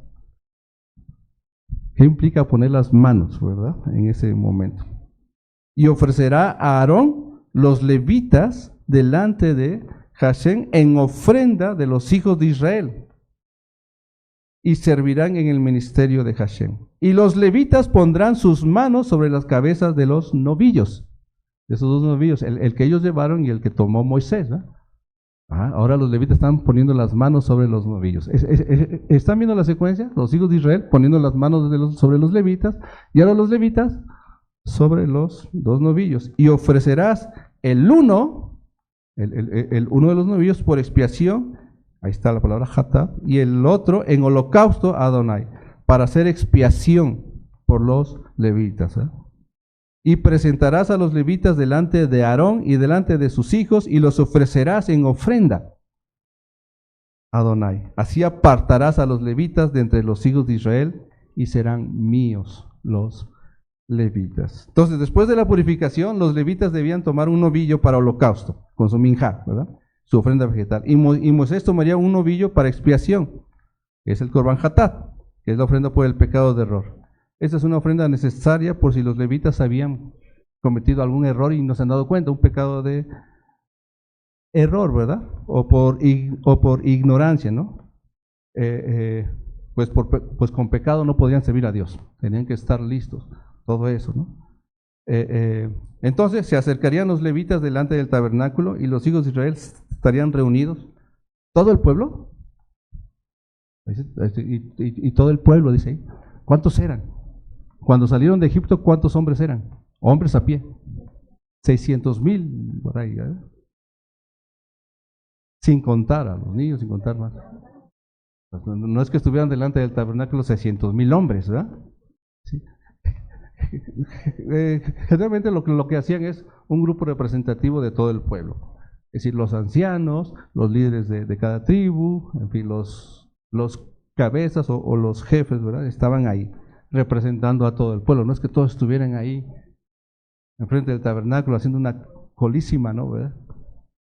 ¿Qué implica poner las manos, verdad? En ese momento. Y ofrecerá a Aarón los levitas delante de Hashem en ofrenda de los hijos de Israel. Y servirán en el ministerio de Hashem. Y los levitas pondrán sus manos sobre las cabezas de los novillos. De esos dos novillos, el que ellos llevaron y el que tomó Moisés, ¿verdad? Ahora los levitas están poniendo las manos sobre los novillos. ¿Están viendo la secuencia? Los hijos de Israel poniendo las manos sobre los levitas, y ahora los levitas sobre los dos novillos. Y ofrecerás el uno de los novillos por expiación, ahí está la palabra jatá, y el otro en holocausto a Adonai, para hacer expiación por los levitas. Y presentarás a los levitas delante de Aarón y delante de sus hijos, y los ofrecerás en ofrenda a Adonai. Así apartarás a los levitas de entre los hijos de Israel, y serán míos los levitas. Entonces, después de la purificación, los levitas debían tomar un novillo para holocausto, con su minjá, ¿verdad? Su ofrenda vegetal. Y Moisés tomaría un novillo para expiación, que es el Corban Hatat, que es la ofrenda por el pecado de error. Esta es una ofrenda necesaria por si los levitas habían cometido algún error y no se han dado cuenta, un pecado de error, ¿verdad? O por ignorancia, ¿no? Pues con pecado no podían servir a Dios, tenían que estar listos, todo eso, ¿no? Entonces se acercarían los levitas delante del tabernáculo y los hijos de Israel estarían reunidos. ¿Todo el pueblo? Y todo el pueblo, dice ahí. ¿Cuántos eran? Cuando salieron de Egipto, ¿cuántos hombres eran? Hombres a pie. 600,000 por ahí, ¿eh? Sin contar a los niños, sin contar más. No es que estuvieran delante del tabernáculo 600,000 hombres, ¿verdad? Sí. Generalmente lo que hacían es un grupo representativo de todo el pueblo, es decir, los ancianos, los líderes de cada tribu, en fin, los cabezas o los jefes, ¿verdad? Estaban ahí representando a todo el pueblo. No es que todos estuvieran ahí enfrente del tabernáculo haciendo una colísima, ¿no? ¿Verdad?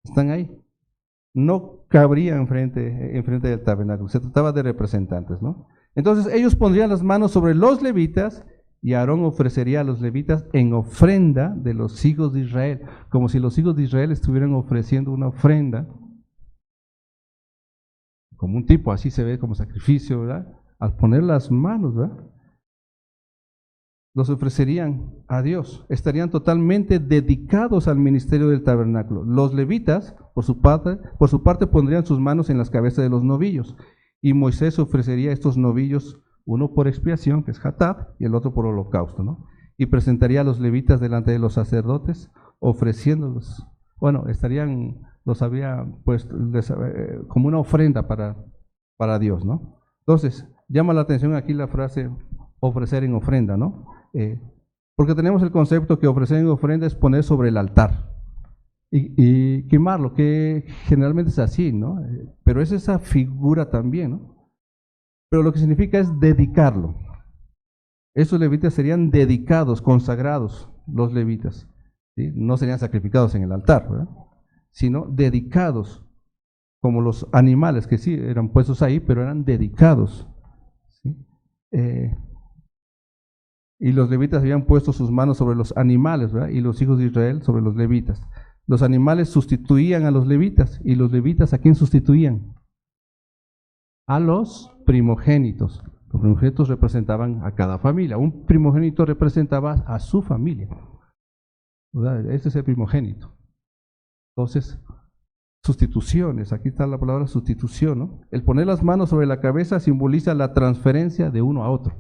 Están ahí. No cabría enfrente del tabernáculo, se trataba de representantes, ¿no? Entonces ellos pondrían las manos sobre los levitas, y Aarón ofrecería a los levitas en ofrenda de los hijos de Israel, como si los hijos de Israel estuvieran ofreciendo una ofrenda, como un tipo, así se ve como sacrificio, ¿verdad? Al poner las manos, ¿verdad? Los ofrecerían a Dios, estarían totalmente dedicados al ministerio del tabernáculo. Los levitas, por su parte, pondrían sus manos en las cabezas de los novillos, y Moisés ofrecería estos novillos uno por expiación, que es Hatat, y el otro por holocausto, ¿no? Y presentaría a los levitas delante de los sacerdotes, ofreciéndolos, bueno, los había puesto como una ofrenda para Dios, ¿no? Entonces, llama la atención aquí la frase ofrecer en ofrenda, ¿no? Porque tenemos el concepto que ofrecer en ofrenda es poner sobre el altar y quemarlo, que generalmente es así, ¿no? Pero es esa figura también, ¿no? Pero lo que significa es dedicarlo. Esos levitas serían dedicados, consagrados, los levitas, ¿sí? No serían sacrificados en el altar, ¿verdad? Sino dedicados, como los animales que sí eran puestos ahí, pero eran dedicados, ¿sí? Y los levitas habían puesto sus manos sobre los animales, ¿verdad? Y los hijos de Israel sobre los levitas. Los animales sustituían a los levitas, y los levitas ¿a quién sustituían? A los primogénitos. Los primogénitos representaban a cada familia. Un primogénito representaba a su familia, ¿verdad? Ese es el primogénito. Entonces, sustituciones, aquí está la palabra sustitución, ¿no? El poner las manos sobre la cabeza simboliza la transferencia de uno a otro.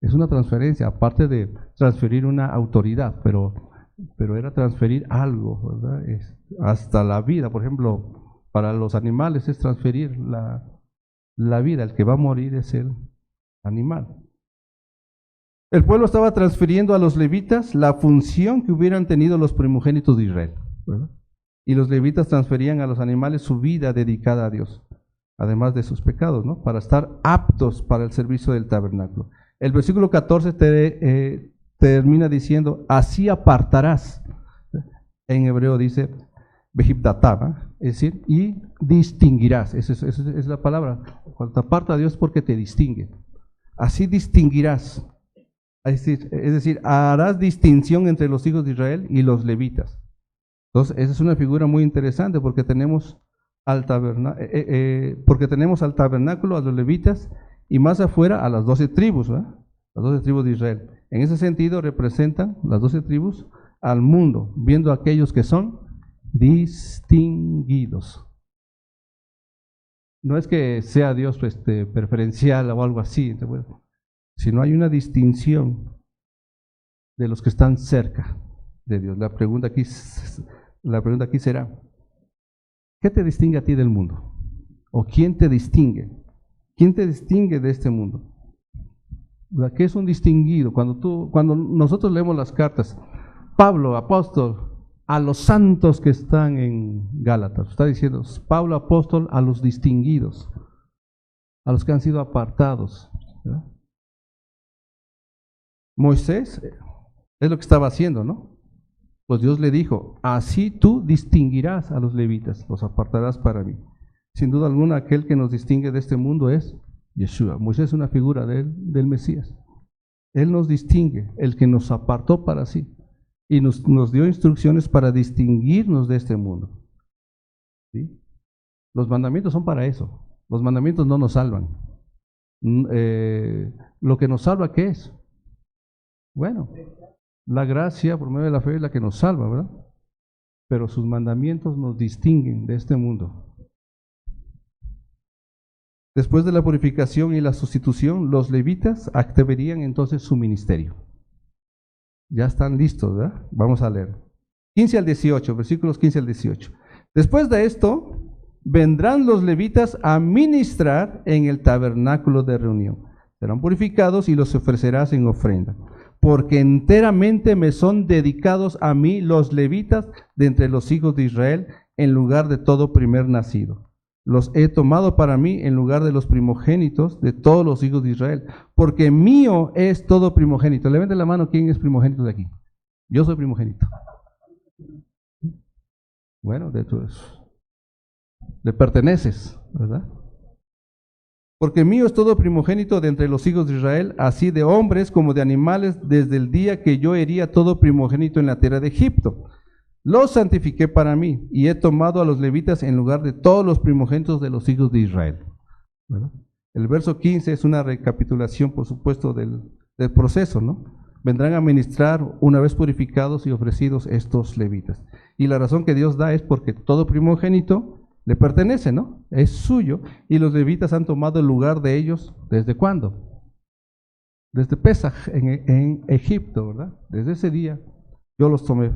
Es una transferencia, aparte de transferir una autoridad, pero era transferir algo, ¿verdad? Hasta la vida, por ejemplo, para los animales es transferir la vida, el que va a morir es el animal. El pueblo estaba transfiriendo a los levitas la función que hubieran tenido los primogénitos de Israel, ¿verdad? Y los levitas transferían a los animales su vida dedicada a Dios, además de sus pecados, ¿no? Para estar aptos para el servicio del tabernáculo. El versículo 14 termina diciendo, así apartarás. En hebreo dice, Behibdatá, es decir, y distinguirás. Esa es la palabra. Cuando te aparta a Dios, porque te distingue. Así distinguirás. Es decir, harás distinción entre los hijos de Israel y los levitas. Entonces, esa es una figura muy interesante porque tenemos al tabernáculo, a los levitas, y más afuera a las 12 tribus, ¿verdad? Las 12 tribus de Israel. En ese sentido representan las 12 tribus al mundo, viendo a aquellos que son distinguidos. No es que sea Dios preferencial o algo así, sino hay una distinción de los que están cerca de Dios. La pregunta aquí será, ¿qué te distingue a ti del mundo? ¿O quién te distingue? ¿Quién te distingue de este mundo? ¿Qué es un distinguido? Cuando nosotros leemos las cartas, Pablo, apóstol, a los santos que están en Gálatas, está diciendo, Pablo, apóstol, a los distinguidos, a los que han sido apartados, ¿verdad? Moisés es lo que estaba haciendo, ¿no? Pues Dios le dijo, así tú distinguirás a los levitas, los apartarás para mí. Sin duda alguna, aquel que nos distingue de este mundo es Yeshua. Moisés es una figura del Mesías. Él nos distingue, el que nos apartó para sí, y nos dio instrucciones para distinguirnos de este mundo, ¿sí? Los mandamientos son para eso. Los mandamientos no nos salvan. Lo que nos salva, ¿qué es? Bueno, la gracia por medio de la fe es la que nos salva, ¿verdad? Pero sus mandamientos nos distinguen de este mundo. Después de la purificación y la sustitución, los levitas activarían entonces su ministerio. Ya están listos, ¿verdad? Vamos a leer. 15 al 18, versículos 15 al 18. Después de esto, vendrán los levitas a ministrar en el tabernáculo de reunión. Serán purificados y los ofrecerás en ofrenda. Porque enteramente me son dedicados a mí los levitas de entre los hijos de Israel, en lugar de todo primer nacido. Los he tomado para mí en lugar de los primogénitos de todos los hijos de Israel, porque mío es todo primogénito. Levante la mano, ¿quién es primogénito de aquí? Yo soy primogénito. Bueno, de hecho le perteneces, ¿verdad? Porque mío es todo primogénito de entre los hijos de Israel, así de hombres como de animales, desde el día que yo hería todo primogénito en la tierra de Egipto. Los santifiqué para mí, y he tomado a los levitas en lugar de todos los primogénitos de los hijos de Israel, ¿verdad? El verso 15 es una recapitulación, por supuesto, del proceso, ¿no? Vendrán a ministrar una vez purificados y ofrecidos estos levitas. Y la razón que Dios da es porque todo primogénito le pertenece, ¿no? Es suyo, y los levitas han tomado el lugar de ellos, ¿desde cuándo? desde Pesaj en Egipto, ¿verdad? Desde ese día yo los tomé,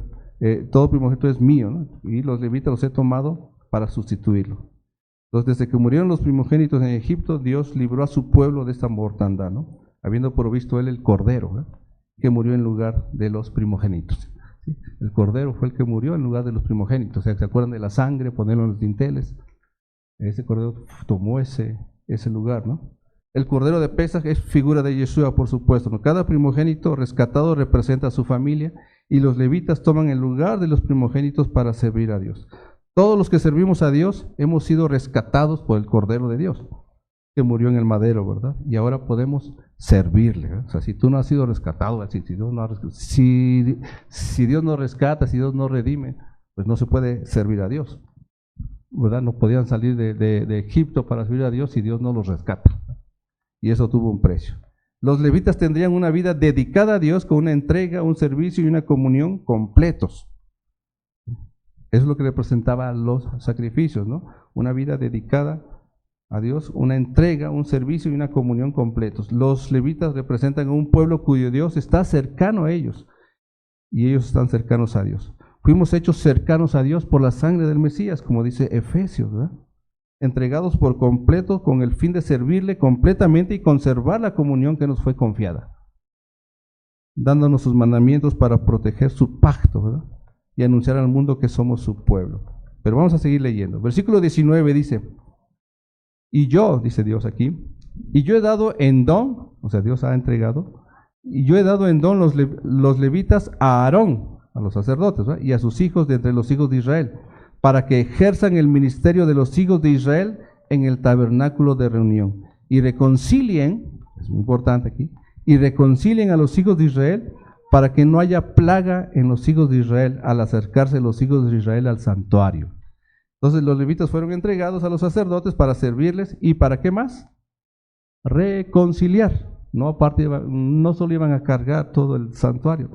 todo primogénito es mío, ¿no? Y los levitas los he tomado para sustituirlo. Entonces, desde que murieron los primogénitos en Egipto, Dios libró a su pueblo de esta mortandad, ¿no? Habiendo provisto él el cordero, ¿no?, que murió en lugar de los primogénitos. ¿Sí? El cordero fue el que murió en lugar de los primogénitos. O sea, ¿se acuerdan de la sangre? Ponerlo en los dinteles. Ese cordero tomó ese lugar, ¿no? El cordero de Pesaj es figura de Yeshua, por supuesto, ¿no? Cada primogénito rescatado representa a su familia y los levitas toman el lugar de los primogénitos para servir a Dios. Todos los que servimos a Dios hemos sido rescatados por el Cordero de Dios, que murió en el madero, ¿verdad? Y ahora podemos servirle, ¿verdad? O sea, si tú no has sido rescatado, si Dios no rescata, si Dios no redime, pues no se puede servir a Dios, ¿verdad? No podían salir de Egipto para servir a Dios si Dios no los rescata. Y eso tuvo un precio. Los levitas tendrían una vida dedicada a Dios con una entrega, un servicio y una comunión completos. Eso es lo que representaba los sacrificios, ¿no? Una vida dedicada a Dios, una entrega, un servicio y una comunión completos. Los levitas representan a un pueblo cuyo Dios está cercano a ellos y ellos están cercanos a Dios. Fuimos hechos cercanos a Dios por la sangre del Mesías, como dice Efesios, ¿verdad? Entregados por completo con el fin de servirle completamente y conservar la comunión que nos fue confiada, dándonos sus mandamientos para proteger su pacto, ¿verdad?, y anunciar al mundo que somos su pueblo. Pero vamos a seguir leyendo. Versículo 19 dice, y yo, dice Dios aquí, y yo he dado en don, o sea, Dios ha entregado, y yo he dado en don los levitas a Aarón, a los sacerdotes, ¿verdad?, y a sus hijos de entre los hijos de Israel, para que ejerzan el ministerio de los hijos de Israel en el tabernáculo de reunión, y reconcilien, es muy importante aquí, y reconcilien a los hijos de Israel, para que no haya plaga en los hijos de Israel al acercarse los hijos de Israel al santuario. Entonces los levitas fueron entregados a los sacerdotes para servirles y ¿para qué más? Reconciliar. No, aparte, no solo iban a cargar todo el santuario,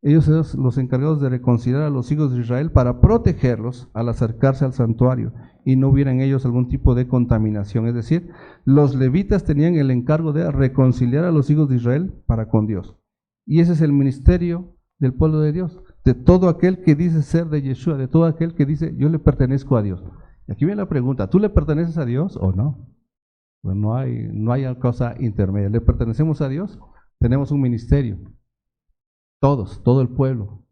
ellos eran los encargados de reconciliar a los hijos de Israel para protegerlos al acercarse al santuario y no hubiera en ellos algún tipo de contaminación. Es decir, los levitas tenían el encargo de reconciliar a los hijos de Israel para con Dios. Y ese es el ministerio del pueblo de Dios, de todo aquel que dice ser de Yeshua, de todo aquel que dice yo le pertenezco a Dios. Y aquí viene la pregunta, ¿tú le perteneces a Dios o no? Pues no hay cosa intermedia. ¿Le pertenecemos a Dios? Tenemos un ministerio. Todos, todo el pueblo,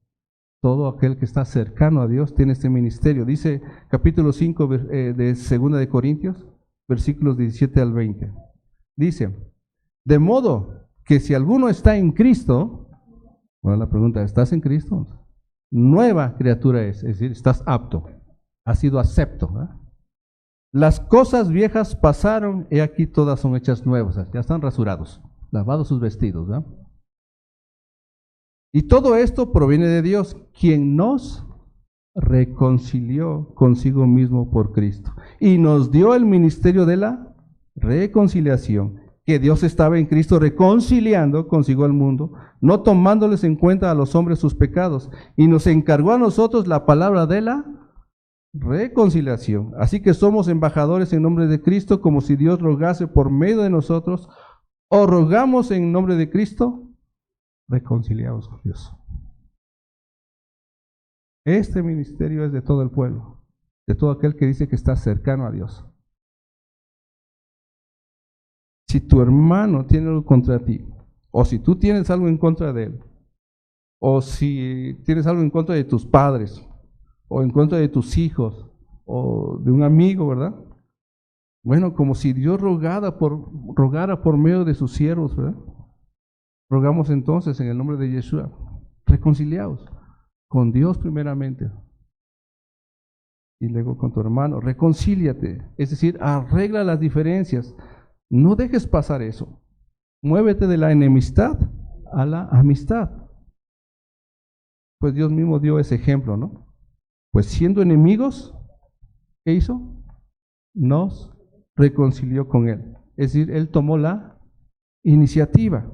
todo aquel que está cercano a Dios tiene este ministerio. Dice capítulo 5 de 2 de Corintios, versículos 17 al 20. Dice, de modo que si alguno está en Cristo, bueno, la pregunta, ¿estás en Cristo? Nueva criatura es decir, estás apto, has sido acepto, ¿verdad? Las cosas viejas pasaron, y aquí todas son hechas nuevas, ya están rasurados, lavados sus vestidos, ¿verdad? Y todo esto proviene de Dios, quien nos reconcilió consigo mismo por Cristo y nos dio el ministerio de la reconciliación, que Dios estaba en Cristo reconciliando consigo al mundo, no tomándoles en cuenta a los hombres sus pecados, y nos encargó a nosotros la palabra de la reconciliación. Así que somos embajadores en nombre de Cristo, como si Dios rogase por medio de nosotros, o rogamos en nombre de Cristo, reconciliados con Dios. Este ministerio es de todo el pueblo, de todo aquel que dice que está cercano a Dios. Si tu hermano tiene algo contra ti, o si tú tienes algo en contra de él, o si tienes algo en contra de tus padres, o en contra de tus hijos, o de un amigo, ¿verdad? Bueno, como si Dios rogara por medio de sus siervos, ¿verdad? Rogamos entonces en el nombre de Yeshua, reconciliaos con Dios primeramente y luego con tu hermano, reconcíliate, es decir, arregla las diferencias, no dejes pasar eso, muévete de la enemistad a la amistad. Pues Dios mismo dio ese ejemplo, ¿no? Pues siendo enemigos, ¿qué hizo? Nos reconcilió con Él, es decir, Él tomó la iniciativa.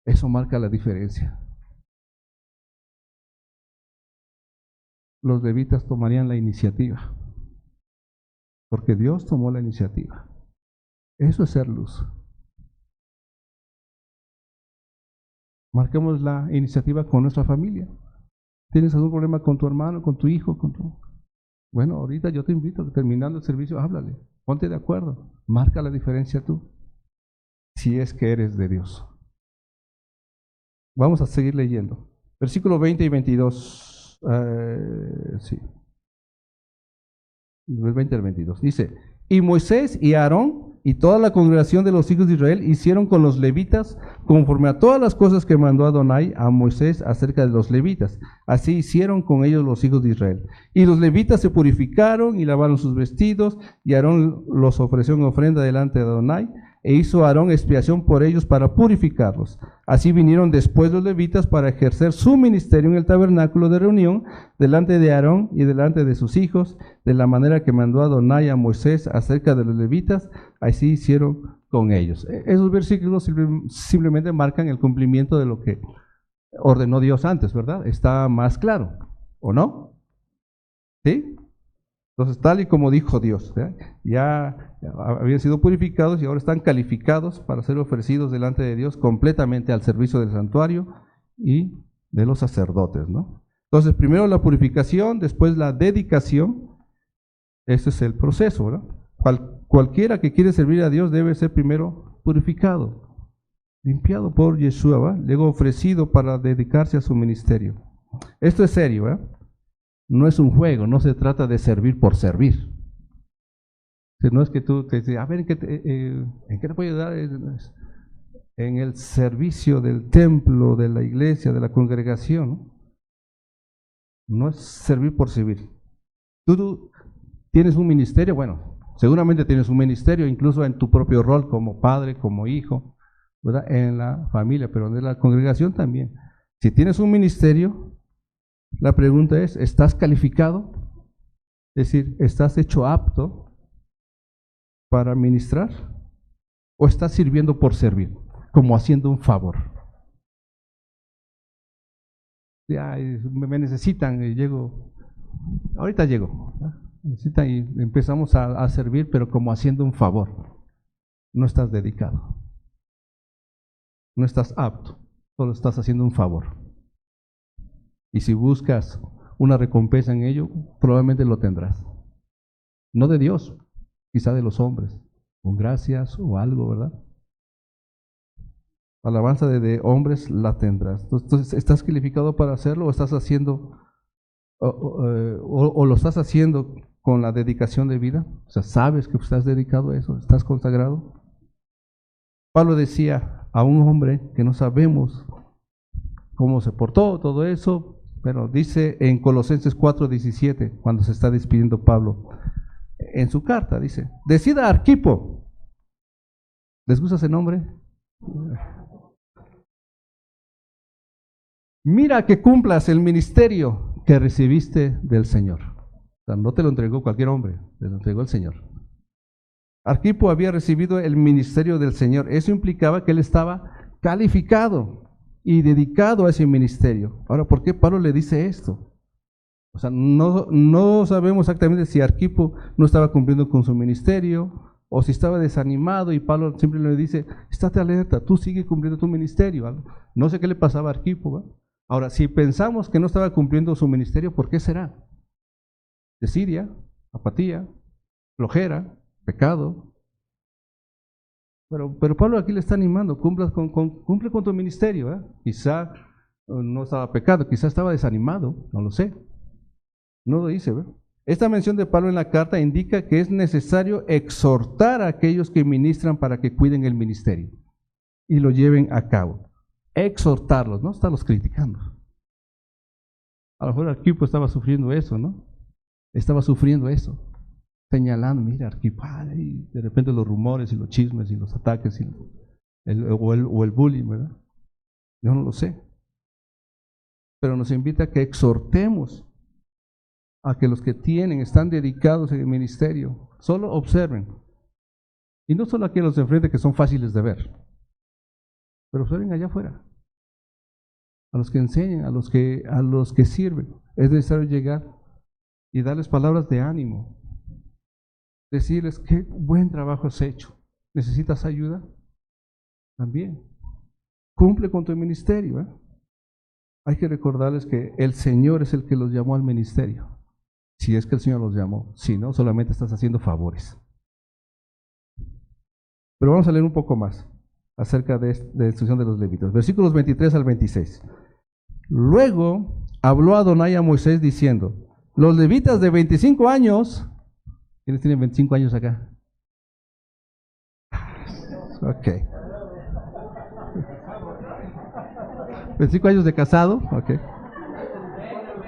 Eso marca la diferencia. Los levitas tomarían la iniciativa, porque Dios tomó la iniciativa. Eso es ser luz. Marquemos la iniciativa con nuestra familia. ¿Tienes algún problema con tu hermano, con tu hijo, con tu... Bueno, ahorita yo te invito, terminando el servicio, háblale, ponte de acuerdo, marca la diferencia tú, si es que eres de Dios. Vamos a seguir leyendo. Versículo 20 y 22. Sí. Del 20 al 22. Dice, y Moisés y Aarón y toda la congregación de los hijos de Israel hicieron con los levitas conforme a todas las cosas que mandó Adonai a Moisés acerca de los levitas. Así hicieron con ellos los hijos de Israel. Y los levitas se purificaron y lavaron sus vestidos, y Aarón los ofreció en ofrenda delante de Adonai, e hizo Aarón expiación por ellos para purificarlos. Así vinieron después los levitas para ejercer su ministerio en el tabernáculo de reunión, delante de Aarón y delante de sus hijos, de la manera que mandó Adonai a Moisés acerca de los levitas, así hicieron con ellos. Esos versículos simplemente marcan el cumplimiento de lo que ordenó Dios antes, ¿verdad? Está más claro, ¿o no? ¿Sí? Entonces, tal y como dijo Dios, ya habían sido purificados y ahora están calificados para ser ofrecidos delante de Dios completamente al servicio del santuario y de los sacerdotes, ¿no? Entonces, primero la purificación, después la dedicación. Ese es el proceso, ¿verdad? Cualquiera que quiere servir a Dios debe ser primero purificado, limpiado por Yeshua, ¿verdad? Luego ofrecido para dedicarse a su ministerio. Esto es serio, ¿verdad? No es un juego, no se trata de servir por servir. No es que tú te dices, a ver, ¿en qué te puedo ayudar? En el servicio del templo, de la iglesia, de la congregación, ¿no? No es servir por servir. Tú tienes un ministerio, bueno, seguramente tienes un ministerio, incluso en tu propio rol como padre, como hijo, ¿verdad? En la familia, pero en la congregación también. Si tienes un ministerio, la pregunta es, ¿estás calificado? Es decir, ¿estás hecho apto para ministrar? ¿O estás sirviendo por servir, como haciendo un favor? Ya, me necesitan y llego, ahorita llego, necesitan y empezamos a servir, pero como haciendo un favor. No estás dedicado, no estás apto, solo estás haciendo un favor. Y si buscas una recompensa en ello, probablemente lo tendrás. No de Dios, quizá de los hombres, con gracias o algo, ¿verdad? Alabanza de hombres la tendrás. Entonces, ¿estás calificado para hacerlo o estás haciendo, o lo estás haciendo con la dedicación de vida? O sea, ¿sabes que estás dedicado a eso? ¿Estás consagrado? Pablo decía a un hombre que no sabemos cómo se portó, todo eso, pero dice en Colosenses 4:17, cuando se está despidiendo Pablo, en su carta dice, decida Arquipo. ¿Les gusta ese nombre? Mira que cumplas el ministerio que recibiste del Señor. O sea, no te lo entregó cualquier hombre, te lo entregó el Señor. Arquipo había recibido el ministerio del Señor. Eso implicaba que él estaba calificado y dedicado a ese ministerio. Ahora, ¿por qué Pablo le dice esto? O sea, no sabemos exactamente si Arquipo no estaba cumpliendo con su ministerio o si estaba desanimado y Pablo siempre le dice, estate alerta, tú sigue cumpliendo tu ministerio. No sé qué le pasaba a Arquipo, ¿verdad? Ahora, si pensamos que no estaba cumpliendo su ministerio, ¿por qué será? Desidia, apatía, flojera, pecado. Pero Pablo aquí le está animando, cumple con tu ministerio, ¿eh? Quizá no estaba pecado, quizá estaba desanimado, no lo sé. No lo dice, ¿verdad? Esta mención de Pablo en la carta indica que es necesario exhortar a aquellos que ministran para que cuiden el ministerio y lo lleven a cabo. Exhortarlos, no estarlos criticando. A lo mejor Arquipo estaba sufriendo eso, ¿no? Estaba sufriendo eso, señalando, mira Arquipo, y de repente los rumores y los chismes y los ataques y el bullying, ¿verdad? Yo no lo sé. Pero nos invita a que exhortemos a que los que están dedicados en el ministerio, solo observen. Y no solo aquí a los de enfrente que son fáciles de ver, pero observen allá afuera. A los que enseñan, a los que sirven. Es necesario llegar y darles palabras de ánimo. Decirles, qué buen trabajo has hecho. ¿Necesitas ayuda? También. cumple con tu ministerio. Hay que recordarles que el Señor es el que los llamó al ministerio. Si es que el Señor los llamó, si no, solamente estás haciendo favores. Pero vamos a leer un poco más acerca de la instrucción de los levitas. Versículos 23 al 26. Luego habló Adonai a Moisés diciendo, los levitas de 25 años, ¿quiénes tienen 25 años acá? Ok. 25 años de casado, ok.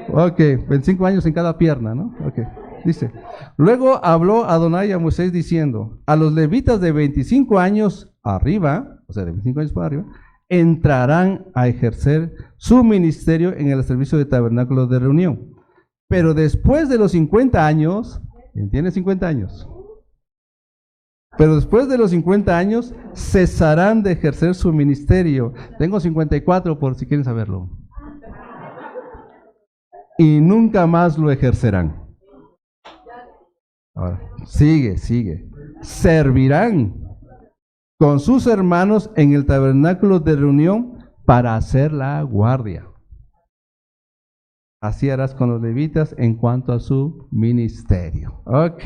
Ok, 25 años en cada pierna, ¿no? Ok. Dice, luego habló Adonai a Moisés diciendo, a los levitas de 25 años arriba, o sea, de 25 años para arriba, entrarán a ejercer su ministerio en el servicio de tabernáculo de reunión. Pero después de los 50 años, ¿quién tiene 50 años? Pero después de los 50 años cesarán de ejercer su ministerio. Tengo 54 por si quieren saberlo. Y nunca más lo ejercerán. Ahora, sigue. Servirán con sus hermanos en el tabernáculo de reunión para hacer la guardia. Así harás con los levitas en cuanto a su ministerio. Ok.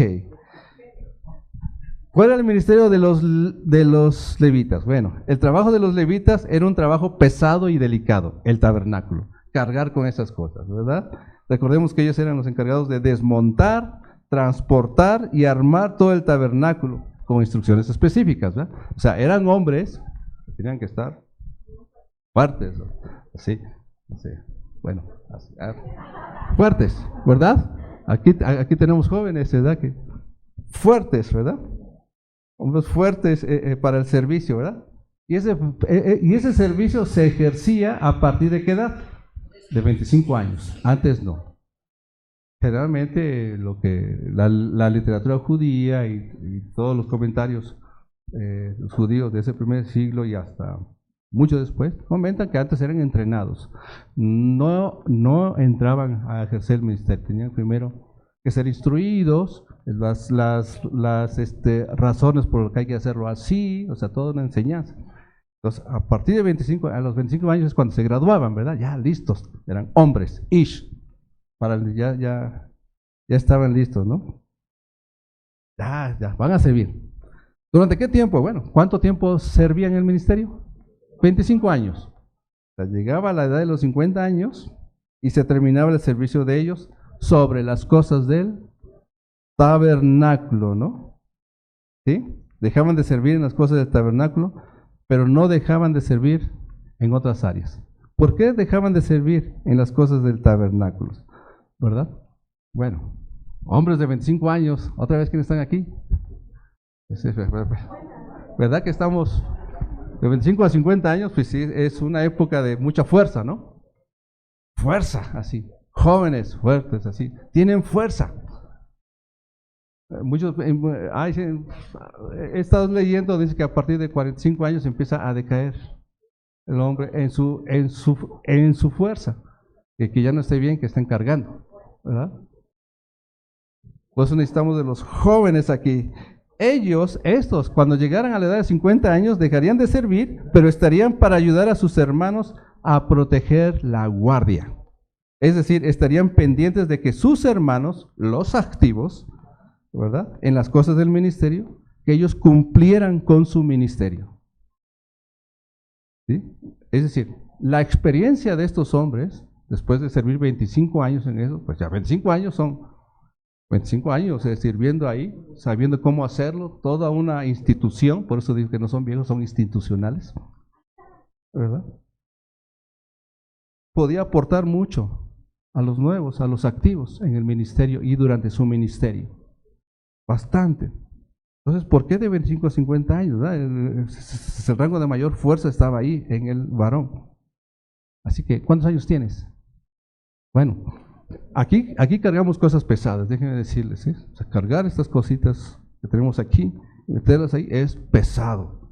¿Cuál era el ministerio de los levitas? Bueno, el trabajo de los levitas era un trabajo pesado y delicado, el tabernáculo. Cargar con esas cosas, ¿verdad? Recordemos que ellos eran los encargados de desmontar, transportar y armar todo el tabernáculo con instrucciones específicas, ¿verdad? O sea, eran hombres que tenían que estar fuertes, ¿no? Así. Bueno, así, fuertes, ¿verdad? Aquí tenemos jóvenes, ¿verdad? Fuertes, ¿verdad? Hombres fuertes para el servicio, ¿verdad? Y ese servicio se ejercía a partir de qué edad? De 25 años, antes no. Generalmente la literatura judía y todos los comentarios los judíos de ese primer siglo y hasta mucho después, comentan que antes eran entrenados. No entraban a ejercer el ministerio, tenían primero que ser instruidos, las razones por las que hay que hacerlo así, o sea, toda una enseñanza. Entonces, a partir de a los 25 años es cuando se graduaban, ¿verdad? Ya listos, eran hombres, ya estaban listos, ¿no? Ya, van a servir. ¿Durante qué tiempo? Bueno, ¿cuánto tiempo servían en el ministerio? 25 años. O sea, llegaba a la edad de los 50 años y se terminaba el servicio de ellos sobre las cosas del tabernáculo, ¿no? ¿Sí? Dejaban de servir en las cosas del tabernáculo, pero no dejaban de servir en otras áreas. ¿Por qué dejaban de servir en las cosas del tabernáculo? ¿Verdad? Bueno, hombres de 25 años, ¿otra vez quiénes están aquí? ¿Verdad que estamos de 25 a 50 años? Pues sí, es una época de mucha fuerza, ¿no? Fuerza, así. Jóvenes, fuertes, así. Tienen fuerza. Muchos, he estado leyendo, dice que a partir de 45 años empieza a decaer el hombre en su fuerza, que ya no esté bien, que estén cargando, ¿verdad? Por eso necesitamos de los jóvenes aquí. Estos, cuando llegaran a la edad de 50 años, dejarían de servir, pero estarían para ayudar a sus hermanos a proteger la guardia. Es decir, estarían pendientes de que sus hermanos, los activos, ¿verdad?, en las cosas del ministerio, que ellos cumplieran con su ministerio. ¿Sí? Es decir, la experiencia de estos hombres, después de servir 25 años en eso, pues ya 25 años son 25 años sirviendo ahí, sabiendo cómo hacerlo, toda una institución, por eso digo que no son viejos, son institucionales, ¿verdad? Podía aportar mucho a los nuevos, a los activos en el ministerio y durante su ministerio. Bastante. Entonces, ¿por qué de 25 a 50 años? El rango de mayor fuerza estaba ahí en el varón. Así que, ¿cuántos años tienes? Bueno, aquí cargamos cosas pesadas, déjenme decirles, ¿sí? O sea, cargar estas cositas que tenemos aquí, meterlas ahí, es pesado.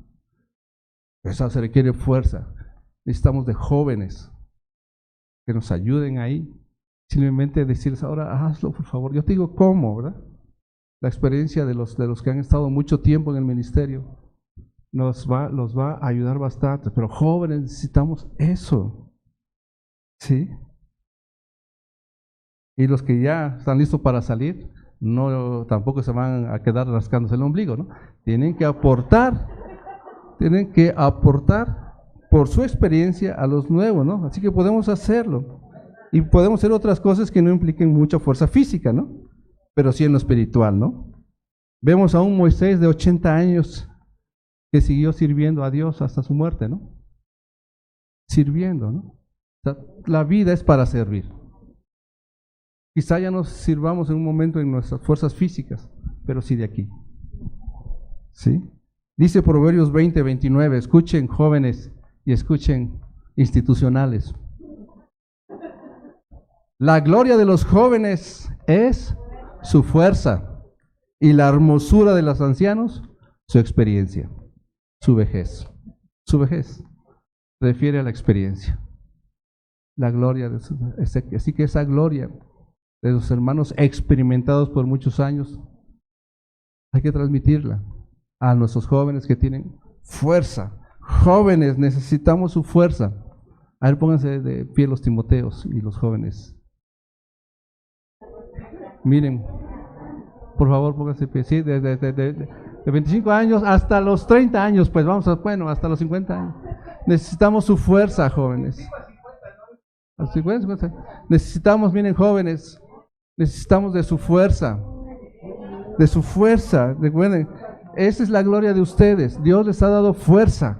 Pesado, se requiere fuerza. Necesitamos de jóvenes que nos ayuden ahí. Simplemente decirles, ahora hazlo, por favor. Yo te digo cómo, ¿verdad? La experiencia de los que han estado mucho tiempo en el ministerio los va a ayudar bastante. Pero jóvenes, necesitamos eso. ¿Sí? Y los que ya están listos para salir, no tampoco se van a quedar rascándose el ombligo, ¿no? Tienen que aportar por su experiencia a los nuevos, ¿no? Así que podemos hacerlo. Y podemos hacer otras cosas que no impliquen mucha fuerza física, ¿no? Pero sí en lo espiritual, ¿no? Vemos a un Moisés de 80 años que siguió sirviendo a Dios hasta su muerte, ¿no? Sirviendo, ¿no? O sea, la vida es para servir. Quizá ya nos sirvamos en un momento en nuestras fuerzas físicas, pero sí de aquí. ¿Sí? Dice Proverbios 20:29, escuchen jóvenes y escuchen institucionales. La gloria de los jóvenes es su fuerza y la hermosura de los ancianos su experiencia, su vejez. Su vejez refiere a la experiencia. La gloria, así que esa gloria de los hermanos experimentados por muchos años, hay que transmitirla a nuestros jóvenes que tienen fuerza. Jóvenes, necesitamos su fuerza. A ver, pónganse de pie los Timoteos y los jóvenes. Miren, por favor, pónganse de pie. Sí, de 25 años hasta los 30 años, pues vamos a, bueno, hasta los 50 años. Necesitamos su fuerza, jóvenes. A los 50. Necesitamos, miren, jóvenes, necesitamos de su fuerza. De su fuerza. Recuerden, esa es la gloria de ustedes. Dios les ha dado fuerza,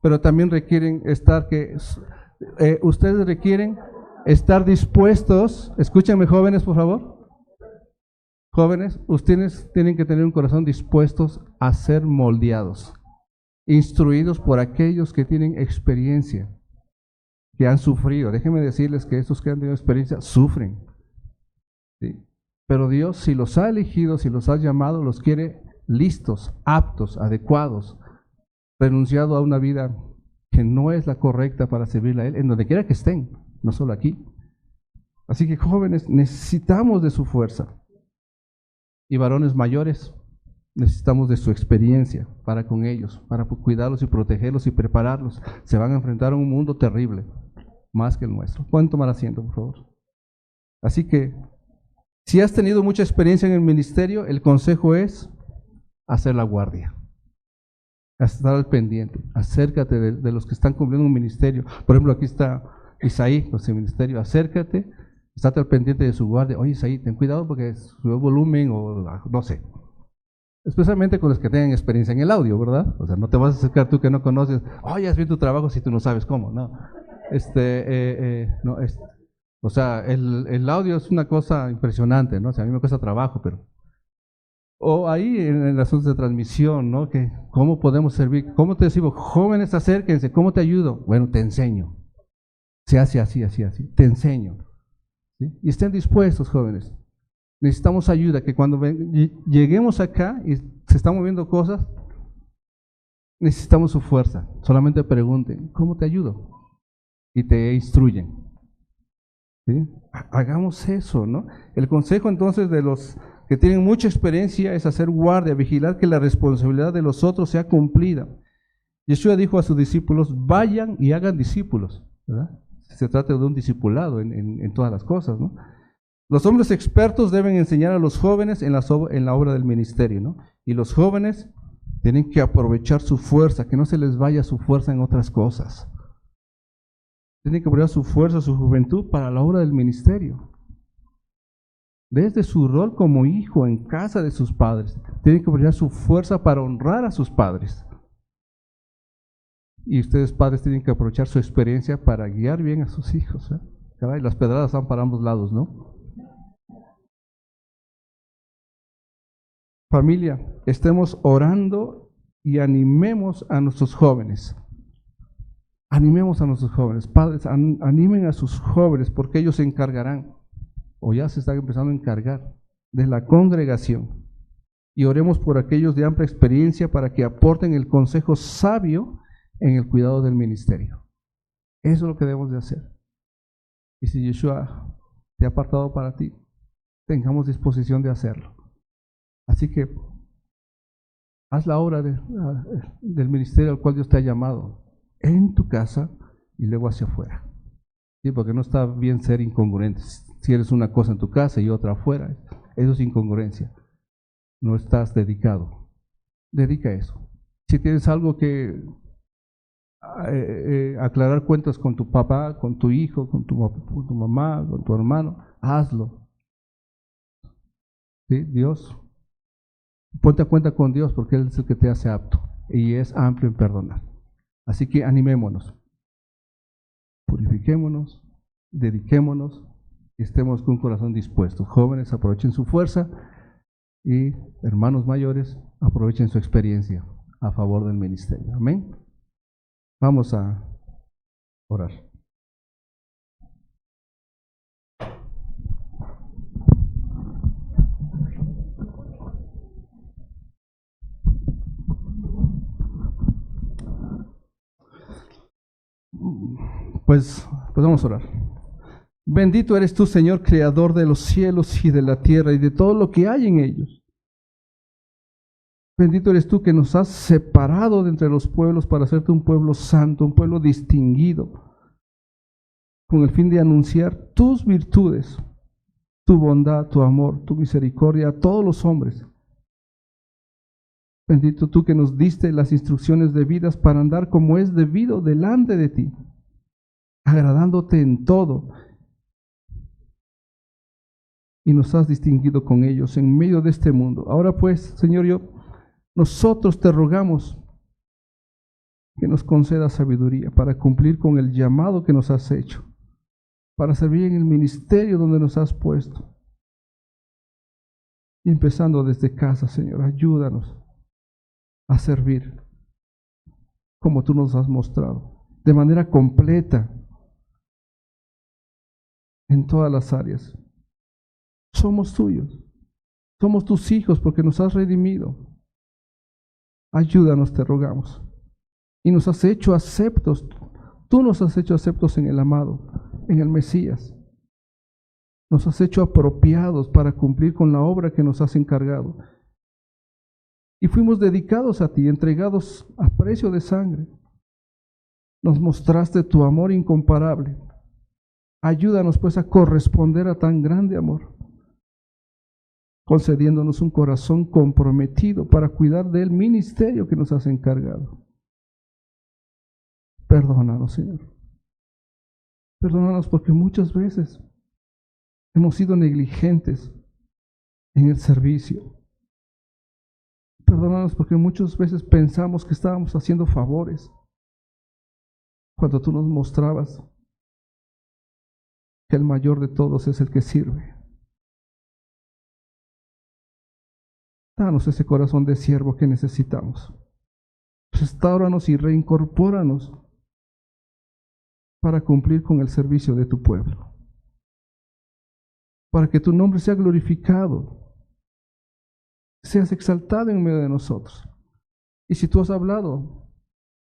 pero también requieren ustedes requieren estar dispuestos. Escúchenme, jóvenes, por favor. Jóvenes, ustedes tienen que tener un corazón dispuestos a ser moldeados, instruidos por aquellos que tienen experiencia, que han sufrido. Déjenme decirles que estos que han tenido experiencia sufren. ¿Sí? Pero Dios, si los ha elegido, si los ha llamado, los quiere listos, aptos, adecuados, renunciado a una vida que no es la correcta para servirle a Él, en donde quiera que estén, no solo aquí. Así que jóvenes, necesitamos de su fuerza. Y varones mayores, necesitamos de su experiencia para con ellos, para cuidarlos y protegerlos y prepararlos. Se van a enfrentar a un mundo terrible, más que el nuestro. Pueden tomar asiento, por favor. Así que, si has tenido mucha experiencia en el ministerio, el consejo es hacer la guardia, estar al pendiente, acércate de los que están cumpliendo un ministerio. Por ejemplo, aquí está Isaí, el ministerio, acércate, estate al pendiente de su guardia. Oye, Isaí, ten cuidado porque sube volumen o no sé. Especialmente con los que tengan experiencia en el audio, ¿verdad? O sea, no te vas a acercar tú que no conoces, oye, haz bien tu trabajo si tú no sabes cómo, no. O sea, el audio es una cosa impresionante, ¿no? O sea, a mí me cuesta trabajo, pero... O ahí en el asunto de transmisión, ¿no? Que ¿cómo podemos servir? ¿Cómo te decimos? Jóvenes, acérquense, ¿cómo te ayudo? Bueno, te enseño. Se hace así, así, así. Te enseño. ¿Sí? Y estén dispuestos, jóvenes. Necesitamos ayuda, que cuando lleguemos acá y se están moviendo cosas, necesitamos su fuerza. Solamente pregunten, ¿cómo te ayudo? Y te instruyen. ¿Sí? Hagamos eso, ¿no? El consejo entonces de los que tienen mucha experiencia es hacer guardia, vigilar que la responsabilidad de los otros sea cumplida. Yeshua dijo a sus discípulos, vayan y hagan discípulos, ¿verdad? Se trata de un discipulado en todas las cosas, ¿no? Los hombres expertos deben enseñar a los jóvenes en la obra del ministerio, ¿no? Y los jóvenes tienen que aprovechar su fuerza, que no se les vaya su fuerza en otras cosas. Tienen que aprovechar su fuerza, su juventud para la obra del ministerio. Desde su rol como hijo en casa de sus padres, tienen que aprovechar su fuerza para honrar a sus padres. Y ustedes padres tienen que aprovechar su experiencia para guiar bien a sus hijos, ¿eh? Caray, las pedradas están para ambos lados, ¿no? Familia, estemos orando y animemos a nuestros jóvenes. Animemos a nuestros jóvenes. Padres, animen a sus jóvenes porque ellos se encargarán, o ya se están empezando a encargar, de la congregación. Y oremos por aquellos de amplia experiencia para que aporten el consejo sabio en el cuidado del ministerio. Eso es lo que debemos de hacer. Y si Yeshua te ha apartado para ti, tengamos disposición de hacerlo. Así que Haz la obra del ministerio al cual Dios te ha llamado en tu casa y luego hacia afuera. ¿Sí? Porque no está bien ser incongruentes. Si eres una cosa en tu casa y otra afuera, eso es incongruencia. No estás dedicado. Dedica eso. Si tienes algo que aclarar cuentas con tu papá, con tu hijo, con tu mamá, con tu hermano, hazlo. ¿Sí? Dios, ponte a cuenta con Dios porque Él es el que te hace apto y es amplio en perdonar. Así que animémonos, purifiquémonos, dediquémonos y estemos con un corazón dispuesto. Jóvenes, aprovechen su fuerza y hermanos mayores, aprovechen su experiencia a favor del ministerio. Amén. Vamos a orar. Pues vamos a orar. Bendito eres tú, Señor, creador de los cielos y de la tierra y de todo lo que hay en ellos. Bendito eres tú que nos has separado de entre los pueblos para hacerte un pueblo santo, un pueblo distinguido, con el fin de anunciar tus virtudes, tu bondad, tu amor, tu misericordia a todos los hombres. Bendito tú que nos diste las instrucciones debidas para andar como es debido delante de ti, agradándote en todo. Y nos has distinguido con ellos en medio de este mundo. Ahora pues, Señor, nosotros te rogamos que nos conceda sabiduría para cumplir con el llamado que nos has hecho, para servir en el ministerio donde nos has puesto. Y empezando desde casa, Señor, ayúdanos a servir como tú nos has mostrado, de manera completa en todas las áreas. Somos tuyos, somos tus hijos porque nos has redimido. Ayúdanos, te rogamos. Y nos has hecho aceptos, tú nos has hecho aceptos en el amado, en el Mesías. Nos has hecho apropiados para cumplir con la obra que nos has encargado. Y fuimos dedicados a ti, entregados a precio de sangre. Nos mostraste tu amor incomparable. Ayúdanos pues a corresponder a tan grande amor, concediéndonos un corazón comprometido para cuidar del ministerio que nos has encargado. Perdónanos, Señor. Perdónanos porque muchas veces hemos sido negligentes en el servicio. Perdónanos porque muchas veces pensamos que estábamos haciendo favores cuando tú nos mostrabas que el mayor de todos es el que sirve. Danos ese corazón de siervo que necesitamos. Restáuranos y reincorpóranos para cumplir con el servicio de tu pueblo. Para que tu nombre sea glorificado, seas exaltado en medio de nosotros. Y si tú has hablado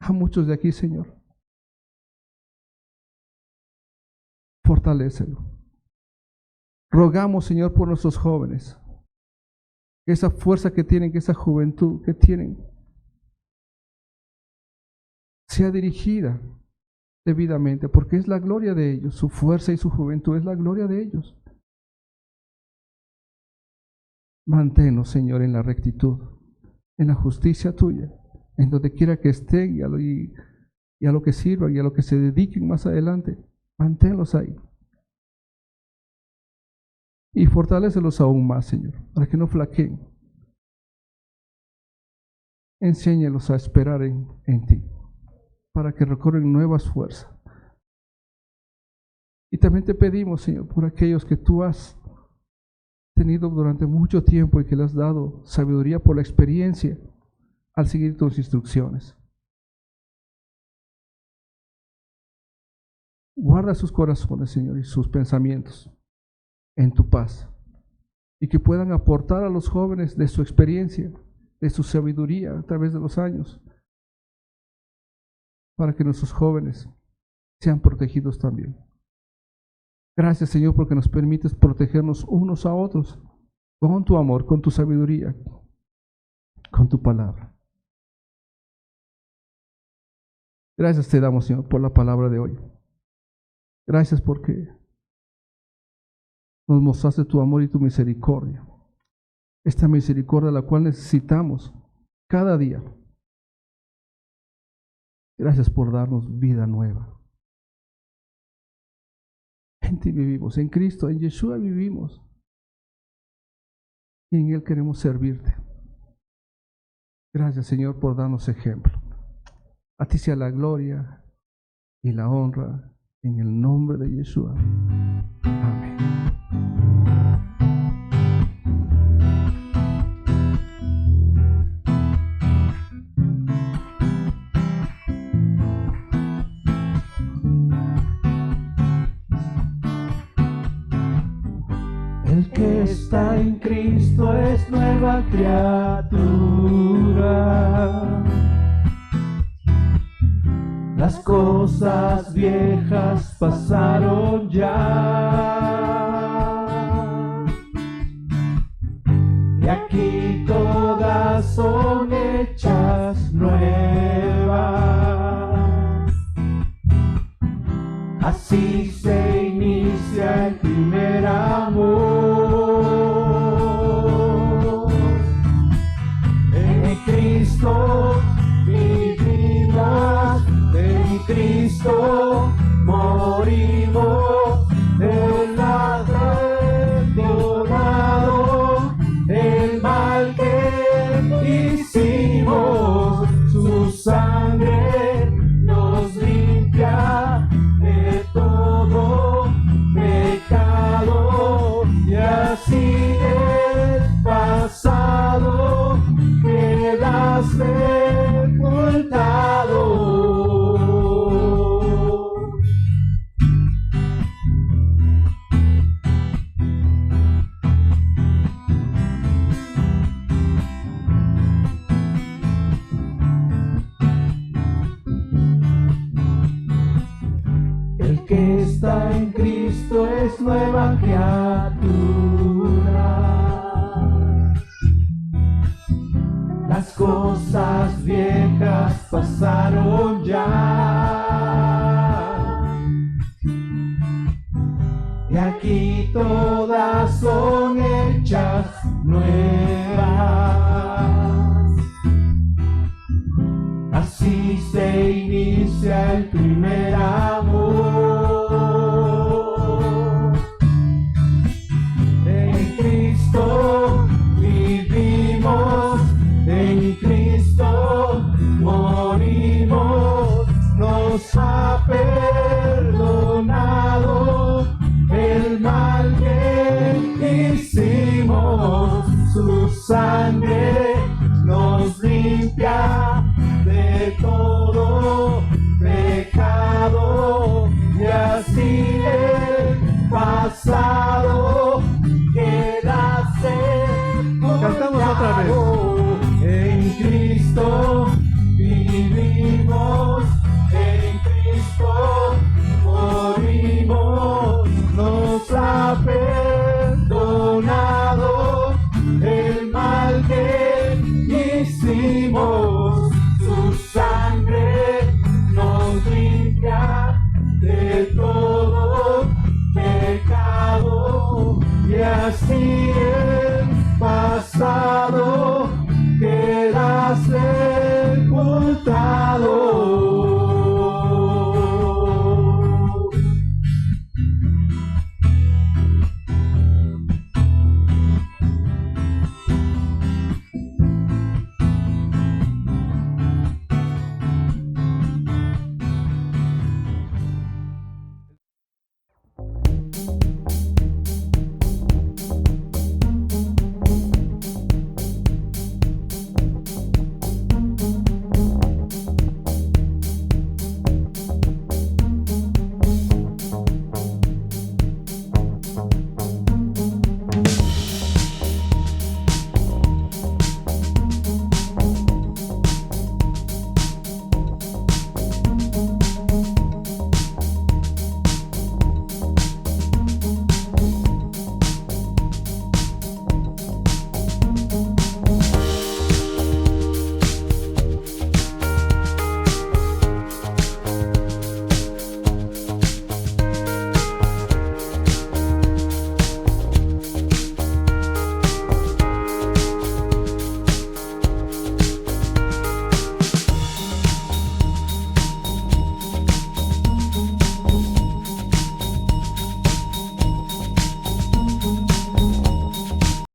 a muchos de aquí, Señor, fortalécelo. Rogamos, Señor, por nuestros jóvenes, que esa fuerza que tienen, que esa juventud que tienen, sea dirigida debidamente, porque es la gloria de ellos, su fuerza y su juventud es la gloria de ellos. Manténnos, Señor, en la rectitud, en la justicia tuya, en donde quiera que estén y a lo que sirvan y a lo que se dediquen más adelante. Manténlos ahí. Y fortalécelos aún más, Señor, para que no flaqueen. Enséñalos a esperar en ti, para que recorren nuevas fuerzas. Y también te pedimos, Señor, por aquellos que tú has tenido durante mucho tiempo y que le has dado sabiduría por la experiencia al seguir tus instrucciones. Guarda sus corazones, Señor, y sus pensamientos en tu paz, y que puedan aportar a los jóvenes de su experiencia, de su sabiduría a través de los años, para que nuestros jóvenes sean protegidos también. Gracias, Señor, porque nos permites protegernos unos a otros con tu amor, con tu sabiduría, con tu palabra. Gracias te damos, Señor, por la palabra de hoy. Gracias porque nos mostraste tu amor y tu misericordia. Esta misericordia la cual necesitamos cada día. Gracias por darnos vida nueva. En ti vivimos, en Cristo, en Yeshua vivimos. Y en Él queremos servirte. Gracias, Señor, por darnos ejemplo. A ti sea la gloria y la honra en el nombre de Yeshua. Amén. El que está en Cristo es nueva criatura. Las cosas viejas pasaron ya, y aquí todas son hechas nuevas. Así se inicia el primer amor. En Cristo vivimos, en Cristo morimos, Él ha perdonado el mal que hicimos. Su sangre nos limpia de todo pecado, y así el pasado queda sepultado. El que está en Cristo es nueva criatura. Las cosas viejas pasaron ya, y aquí todas son hechas nuevas. Así se inicia el primer amor. En Cristo vivimos, en Cristo morimos, nos ha perdonado el mal que hicimos. Su sangre nos limpia de todo pecado, y así el pasado